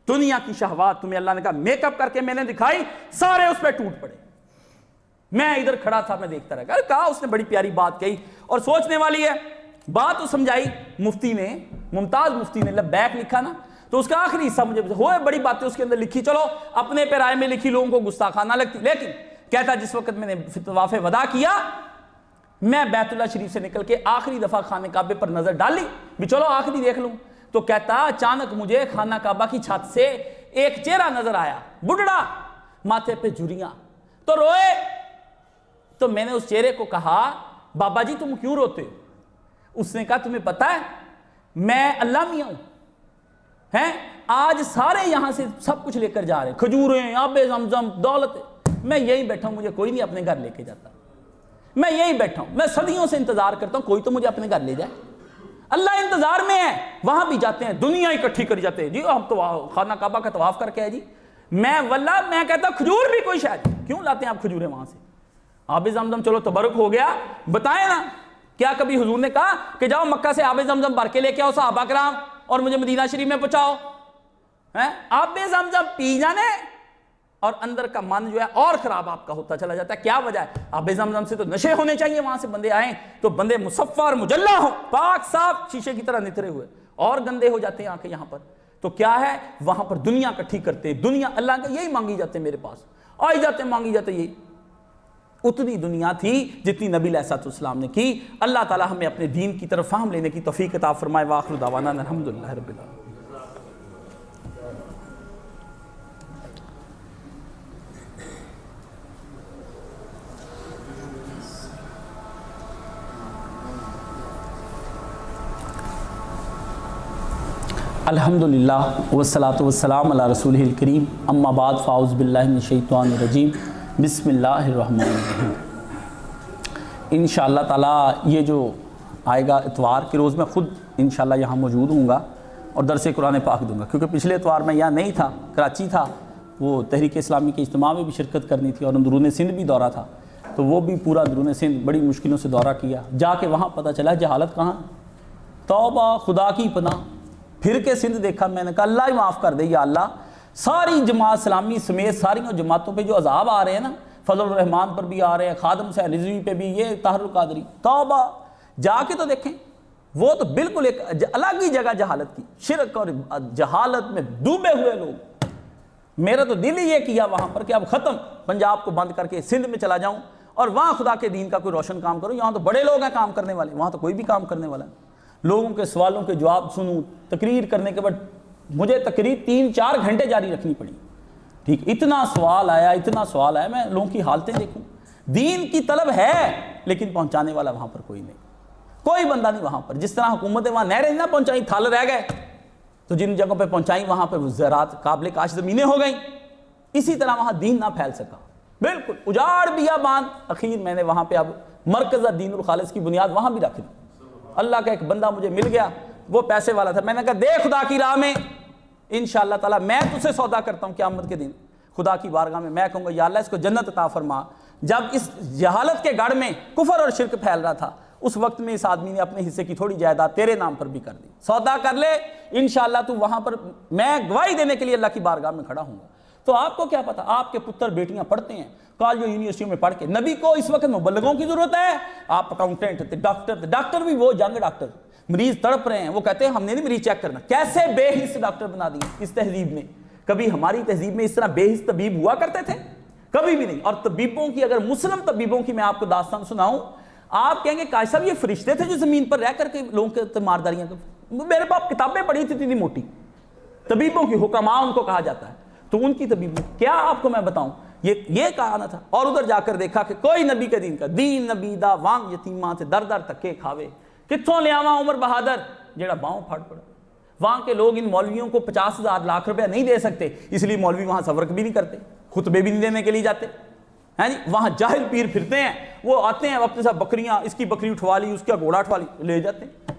دنیا کی شہوات تمہیں اللہ نے کہا میک اپ کر کے میں نے دکھائی, سارے اس پہ ٹوٹ پڑے. میں ادھر کھڑا تھا, میں دیکھتا رہا. کہا اس نے بڑی پیاری بات کہی اور سوچنے والی ہے بات تو سمجھائی مفتی نے, ممتاز مفتی نے لبیک لکھا نا, تو اس کا آخری حصہ مجھے ہوئے بڑی باتیں اس کے اندر لکھی, چلو اپنے پہ رائے میں لکھی, لوگوں کو گستاخانہ لگتی, لیکن کہتا جس وقت میں نے طواف وداع کیا میں بیت اللہ شریف سے نکل کے آخری دفعہ خانہ کعبے پر نظر ڈالی بھی چلو آخری دیکھ لوں, تو کہتا اچانک مجھے خانہ کعبہ کی چھت سے ایک چہرہ نظر آیا, بڑھڑا, ماتھے پہ جھریاں, تو روئے. تو میں نے اس چہرے کو کہا بابا جی تم کیوں روتے ہو؟ اس نے کہا تمہیں پتا ہے میں اللہ میاں ہوں ہیں, آج سارے یہاں سے سب کچھ لے کر جا رہے ہیں, کھجوریں, آب زمزم, دولت, میں یہی بیٹھا ہوں, مجھے کوئی نہیں اپنے گھر لے کے جاتا. میں یہی بیٹھا ہوں, میں صدیوں سے انتظار کرتا ہوں کوئی تو مجھے اپنے گھر لے جائے. اللہ انتظار میں ہے, وہاں بھی جاتے ہیں, دنیا اکٹھی کر جاتے ہیں جی, ہم تو خانہ کعبہ کا طواف کر کے ہے جی. میں واللہ میں کہتا ہوں کھجور بھی کوئی شاید, کیوں لاتے ہیں آپ کھجوریں وہاں سے؟ آب زمزم چلو تبرک ہو گیا, بتائیں نا کیا کبھی حضور نے کہا کہ جاؤ مکہ سے آب زمزم بھر کے لے کے آؤ صحابہ کرام اور مجھے مدینہ شریف میں پہنچاؤ؟ آب زمزم پی جانے اور اندر کا من جو ہے اور خراب آپ کا ہوتا چلا جاتا ہے. کیا وجہ ہے؟ آب زمزم سے تو نشے ہونے چاہیے, وہاں سے بندے آئیں تو بندے مصفہ اور مجلہ ہو, پاک صاف شیشے کی طرح نترے ہوئے, اور گندے ہو جاتے ہیں آ کے یہاں پر. تو کیا ہے وہاں پر دنیا اکٹھی کرتے ہیں, دنیا اللہ کا یہی مانگی جاتے ہیں, میرے پاس آئی جاتے ہیں مانگی جاتے. یہی اتنی دنیا تھی جتنی نبی علیہ السلام نے کی. اللہ تعالی ہمیں اپنے دین کی طرف فہم لینے کی توفیق عطا فرمائے. وآخر دعوانا الحمدللہ رب العالمین. الحمدللہ والصلاۃ والسلام علی رسولہ الکریم, اما بعد فاعوذ باللہ من الشیطان الرجیم, بسم اللہ الرحمن الرحیم. انشاءاللہ تعالی یہ جو آئے گا اتوار کے روز میں خود انشاءاللہ یہاں موجود ہوں گا اور درس قرآن پاک دوں گا, کیونکہ پچھلے اتوار میں یہاں نہیں تھا, کراچی تھا, وہ تحریک اسلامی کے اجتماع میں بھی شرکت کرنی تھی اور اندرون سندھ بھی دورہ تھا, تو وہ بھی پورا اندرون سندھ بڑی مشکلوں سے دورہ کیا. جا کے وہاں پتہ چلا جہالت کہاں, توبہ خدا کی پناہ. پھر کے سندھ دیکھا, میں نے کہا اللہ ہی معاف کر دے یا اللہ, ساری جماعت اسلامی سمیت ساری جماعتوں پہ جو عذاب آ رہے ہیں نا, فضل الرحمان پر بھی آ رہے ہیں, خادم سے رضوی پہ بھی, یہ طاہر القادری, توبہ. جا کے تو دیکھیں, وہ تو بالکل ایک الگ ہی جگہ جہالت کی, شرک اور جہالت میں ڈوبے ہوئے لوگ. میرا تو دل ہی یہ کیا وہاں پر کہ اب ختم, پنجاب کو بند کر کے سندھ میں چلا جاؤں اور وہاں خدا کے دین کا کوئی روشن کام کرو. یہاں تو بڑے لوگ ہیں کام کرنے والے, وہاں تو کوئی بھی کام کرنے والا ہے. لوگوں کے سوالوں کے جواب سنوں, تقریر کرنے کے بعد مجھے تقریر 3-4 گھنٹے جاری رکھنی پڑی. ٹھیک, اتنا سوال آیا, میں لوگوں کی حالتیں دیکھوں. دین کی طلب ہے لیکن پہنچانے والا وہاں پر کوئی نہیں, کوئی بندہ نہیں وہاں پر. جس طرح حکومتیں وہاں نہریں نہ پہنچائیں, تھال رہ گئے, تو جن جگہوں پہ پہنچائیں وہاں پہ زراعت قابل کاش زمینیں ہو گئیں. اسی طرح وہاں دین نہ پھیل سکا, بالکل اجاڑ بیابان. اخیر میں نے وہاں پہ اب مرکز دین الخالص کی بنیاد وہاں بھی رکھ دی. اللہ کا ایک بندہ مجھے مل گیا, وہ پیسے والا تھا. میں نے کہا دے خدا کی راہ میں, انشاءاللہ تعالیٰ میں تجھ سے سودا کرتا ہوں قیامت کے دن خدا کی بارگاہ میں. میں کہوں گا یا اللہ اس کو جنت عطا فرما. جب اس جہالت کے گڑھ میں کفر اور شرک پھیل رہا تھا, اس وقت میں اس آدمی نے اپنے حصے کی تھوڑی جائیداد تیرے نام پر بھی کر دی. سودا کر لے, انشاءاللہ تو وہاں پر میں گواہی دینے کے لیے اللہ کی بارگاہ میں کھڑا ہوں گا. تو آپ کو کیا پتا, آپ کے پتر بیٹیاں پڑھتے ہیں کالجوں یونیورسٹیوں میں پڑھ کے. نبی کو اس وقت مبلغوں کی ضرورت ہے. آپ اکاؤنٹنٹ تھے, ڈاکٹر بھی وہ جنگ ڈاکٹر, مریض تڑپ رہے ہیں, وہ کہتے ہیں ہم نے نہیں مریض چیک کرنا. کیسے بے حس ڈاکٹر بنا دیے اس تہذیب میں. کبھی ہماری تہذیب میں اس طرح بے حس طبیب ہوا کرتے تھے؟ کبھی بھی نہیں. اور طبیبوں کی, اگر مسلم طبیبوں کی میں آپ کو داستان سناؤں, آپ کہیں گے قائد صاحب یہ فرشتے تھے جو زمین پر رہ کر کے لوگوں کے مارداریاں کرتے. میرے پاس کتابیں پڑھی تھی اتنی موٹی, طبیبوں کی حکماء ان کو کہا جاتا ہے. تو ان کی طبیب کیا آپ کو میں بتاؤں, یہ کہا تھا. اور ادھر جا کر دیکھا کہ کوئی نبی کے دین کا دین نبی دا وانگ یتیماں سے در در تکے کھاوے. کتھوں لے آواں عمر بہادر جیڑا باؤں پھاڑ پڑا. وہاں کے لوگ ان مولویوں کو 50,000 لاکھ روپیہ نہیں دے سکتے, اس لیے مولوی وہاں سفر بھی نہیں کرتے, خطبے بھی نہیں دینے کے لیے جاتے ہیں جی. وہاں جاہل پیر پھرتے ہیں, وہ آتے ہیں اپنے ساتھ بکریاں, اس کی بکری اٹھوا لی, اس کا گھوڑا اٹھوا لی, لے جاتے ہیں,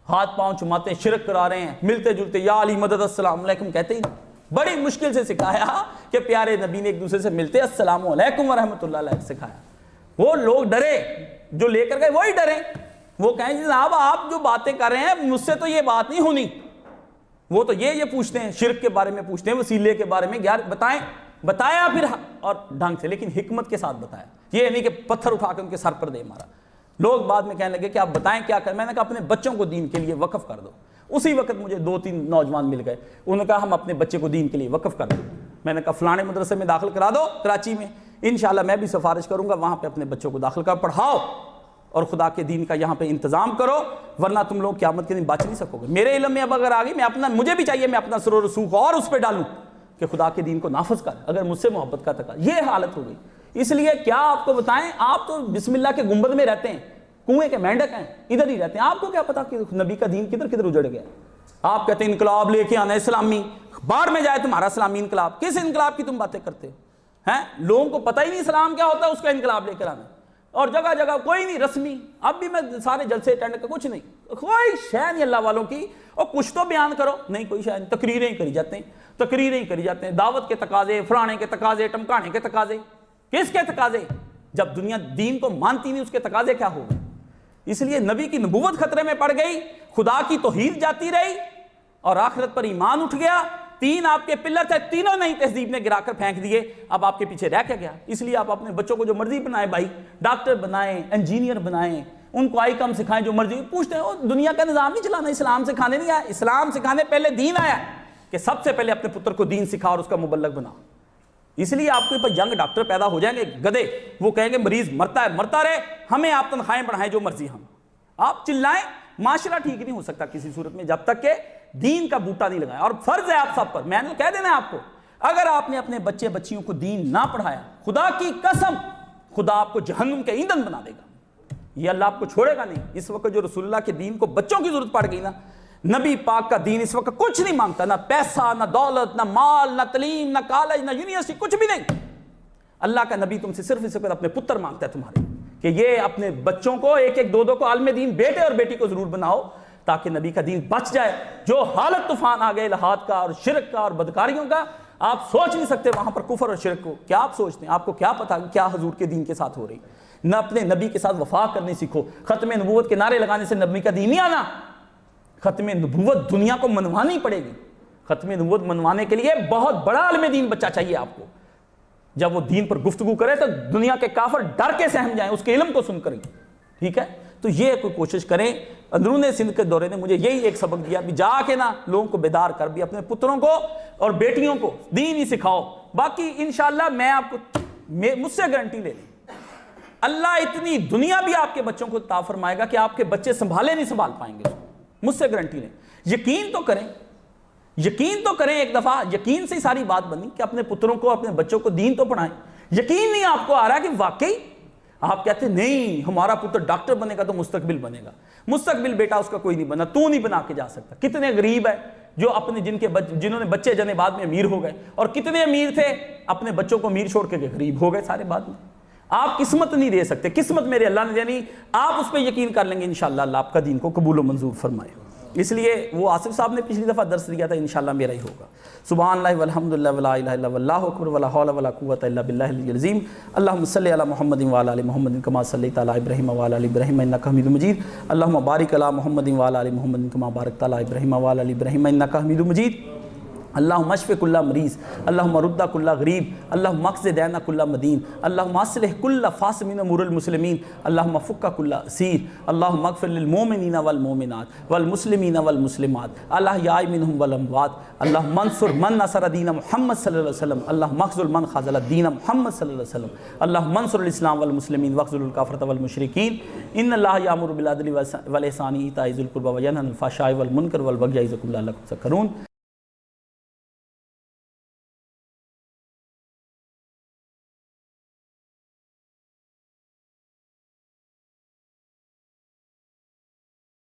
ہاتھ پاؤں چماتے ہیں, شرک کرا رہے ہیں, ملتے جلتے یا علی مدد السلام علیکم کہتے ہی. بڑی مشکل سے سکھایا کہ پیارے نبی نے ایک دوسرے سے ملتے السلام علیکم ورحمۃ اللہ علیہ سکھایا. وہ لوگ ڈرے, جو لے کر گئے وہی ڈرے. وہ کہیں جناب آپ جو باتیں کر رہے ہیں مجھ سے تو یہ بات نہیں ہونی. وہ تو یہ پوچھتے ہیں, شرک کے بارے میں پوچھتے ہیں, وسیلے کے بارے میں. یار بتایا پھر اور ڈھنگ سے, لیکن حکمت کے ساتھ بتایا. یہ نہیں کہ پتھر اٹھا کے ان کے سر پر دے مارا. لوگ بعد میں کہنے لگے کہ آپ بتائیں کیا کریں. میں نے کہا اپنے بچوں کو دین کے لیے وقف کر دو. اسی وقت مجھے 2-3 نوجوان مل گئے, انہوں نے کہا ہم اپنے بچے کو دین کے لیے وقف کر دیں. میں نے کہا فلانے مدرسے میں داخل کرا دو کراچی میں, انشاءاللہ میں بھی سفارش کروں گا, وہاں پہ اپنے بچوں کو داخل کر پڑھاؤ اور خدا کے دین کا یہاں پہ انتظام کرو, ورنہ تم لوگ قیامت کے دن بچ نہیں سکو گے. میرے علم میں اب اگر آ گئی, مجھے بھی چاہیے میں اپنا سر و رسوخ اور اس پہ ڈالوں کہ خدا کے دین کو نافذ کر, اگر مجھ سے محبت کا تقاضا. یہ حالت ہو گئی. اس لیے کیا آپ کو بتائیں, آپ تو بسم اللہ کے گنبد میں رہتے ہیں, کنویں کے مینڈک ہیں, ادھر ہی رہتے ہیں. آپ کو کیا پتا کہ نبی کا دین کدھر کدھر اجڑ گیا. آپ کہتے ہیں انقلاب لے کے آنا اسلامی, باہر میں جائے تمہارا اسلامی انقلاب. کس انقلاب کی تم باتیں کرتے ہو ہیں؟ لوگوں کو پتہ ہی نہیں اسلام کیا ہوتا ہے, اس کا انقلاب لے کر آنا. اور جگہ جگہ کوئی نہیں رسمی. اب بھی میں سارے جلسے اٹینڈ کر, کچھ نہیں, کوئی شے نہیں اللہ والوں کی. اور کچھ تو بیان کرو, نہیں کوئی شے نہیں. تقریریں کری جاتے ہیں, دعوت کے تقاضے, فلانے کے تقاضے, ٹمکانے کے تقاضے. کس کے تقاضے؟ جب دنیا دین کو مانتی نہیں, اس کے تقاضے کیا ہو گئے. اس لیے نبی کی نبوت خطرے میں پڑ گئی, خدا کی توحید جاتی رہی, اور آخرت پر ایمان اٹھ گیا. 3 آپ کے پلر تھے, تینوں نئی تہذیب نے گرا کر پھینک دیے. اب آپ کے پیچھے رہ کے گیا. اس لیے آپ اپنے بچوں کو جو مرضی بنائیں بھائی, ڈاکٹر بنائیں, انجینئر بنائیں, ان کو آئی کم سکھائیں, جو مرضی. پوچھتے ہیں وہ دنیا کا نظام نہیں چلانا, اسلام سکھانے نہیں آیا. اسلام سکھانے پہلے دین آیا کہ سب سے پہلے اپنے پتر کو دین سکھا اور اس کا مبلغ بنا. اس لیے آپ کے اوپر ینگ ڈاکٹر پیدا ہو جائیں گے گدے, وہ کہیں گے مریض مرتا ہے مرتا رہے, ہمیں آپ تنخواہیں بڑھائیں جو مرضی. ہم آپ چلائیں, معاشرہ ٹھیک نہیں ہو سکتا کسی صورت میں جب تک کہ دین کا بوٹا نہیں لگایا. اور فرض ہے آپ سب پر, میں نے کہہ دینا ہے آپ کو, اگر آپ نے اپنے بچے بچیوں کو دین نہ پڑھایا, خدا کی قسم خدا آپ کو جہنم کے ایندھن بنا دے گا. یہ اللہ آپ کو چھوڑے گا نہیں. اس وقت جو رسول اللہ کے دین کو بچوں کی ضرورت پڑ گئی نا, نبی پاک کا دین اس وقت کچھ نہیں مانگتا, نہ پیسہ, نہ دولت, نہ مال, نہ تعلیم, نہ کالج, نہ یونیورسٹی, کچھ بھی نہیں. اللہ کا نبی تم سے صرف اس وقت اپنے پتر مانگتا ہے تمہارے, کہ یہ اپنے بچوں کو 1-1 2 عالم دین, بیٹے اور بیٹی کو ضرور بناؤ تاکہ نبی کا دین بچ جائے. جو حالت طوفان آ گئے الہات کا اور شرک کا اور بدکاریوں کا, آپ سوچ نہیں سکتے وہاں پر کفر اور شرک کو. کیا آپ سوچتے ہیں, آپ کو کیا پتا کیا حضور کے دین کے ساتھ ہو رہی. نہ اپنے نبی کے ساتھ وفا کرنے سیکھو. ختم نبوت کے نعرے لگانے سے نبی کا دین نہیں آنا. ختم نبوت دنیا کو منوانی پڑے گی. ختم نبوت منوانے کے لیے بہت بڑا عالم دین بچہ چاہیے آپ کو. جب وہ دین پر گفتگو کرے تو دنیا کے کافر ڈر کے سہم جائیں اس کے علم کو سن کر. ٹھیک ہے, تو یہ کوئی کوشش کریں. اندرون سندھ کے دورے نے مجھے یہی ایک سبق دیا, بھی جا کے نا لوگوں کو بیدار کر, بھی اپنے پتروں کو اور بیٹیوں کو دین ہی سکھاؤ. باقی انشاءاللہ میں آپ کو, مجھ سے گارنٹی لے لیں, اللہ اتنی دنیا بھی آپ کے بچوں کو عطا فرمائے گا کہ آپ کے بچے سنبھالے نہیں سنبھال پائیں گے. مجھ سے گارنٹی لیں. یقین تو کریں, یقین تو کریں. ایک دفعہ یقین سے ہی ساری بات بنی کہ اپنے پتروں کو, اپنے بچوں کو دین تو پڑھائیں. یقین نہیں آپ کو آ رہا کہ واقعی آپ کہتے ہیں نہیں ہمارا پتر ڈاکٹر بنے گا تو مستقبل بنے گا. مستقبل بیٹا اس کا کوئی نہیں بنا, تو نہیں بنا کے جا سکتا. کتنے غریب ہے جو اپنے جنہوں نے بچے جنے بعد میں امیر ہو گئے, اور کتنے امیر تھے اپنے بچوں کو امیر چھوڑ کے غریب ہو گئے سارے بعد میں. آپ قسمت نہیں دے سکتے, قسمت میرے اللہ نے دینی. آپ اس پہ یقین کر لیں گے انشاءاللہ اللہ آپ کا دین کو قبول و منظور فرمائے. اس لیے وہ آصف صاحب نے پچھلی دفعہ درس دیا تھا, انشاءاللہ میرا ہی ہوگا. سبحان اللہ والحمدللہ ولا الہ الا اللہ اکبر ولا حول ولا قوت الا باللہ العلی العظیم. اللہم صلی علی محمد وعلی آل محمد کما صلیت علی ابراہیم وعلی آل ابراہیم انک حمید مجید. اللہم بارک علی محمد وعلی آل محمد کما بارکت علی ابراہیم وعلی آل ابراہیم انک حمید مجید. اللہم اشف کل مریض, اللہم رد کل غریب, اللہم اقض دین کل مدین, اللہم اصلح کل فاسد من امور المسلمین, اللہم فک کل اسیر, اللہم اغفر للمؤمنین والمؤمنات والمسلمین والمسلمات الاحیاء منہم والاموات, اللہم انصر من نصر دین محمد صلی اللہ علیہ وسلم, اللہم اخذل من خذل دین محمد صلی اللہ علیہ وسلم, اللہم انصر الاسلام والمسلمین واخذل الکافرۃ والمشرکین. ان اللہ یامر بالعدل والاحسان وایتاء ذی القربی وینہی عن الفحشاء والمنکر والبغی یعظکم لعلکم تذکرون.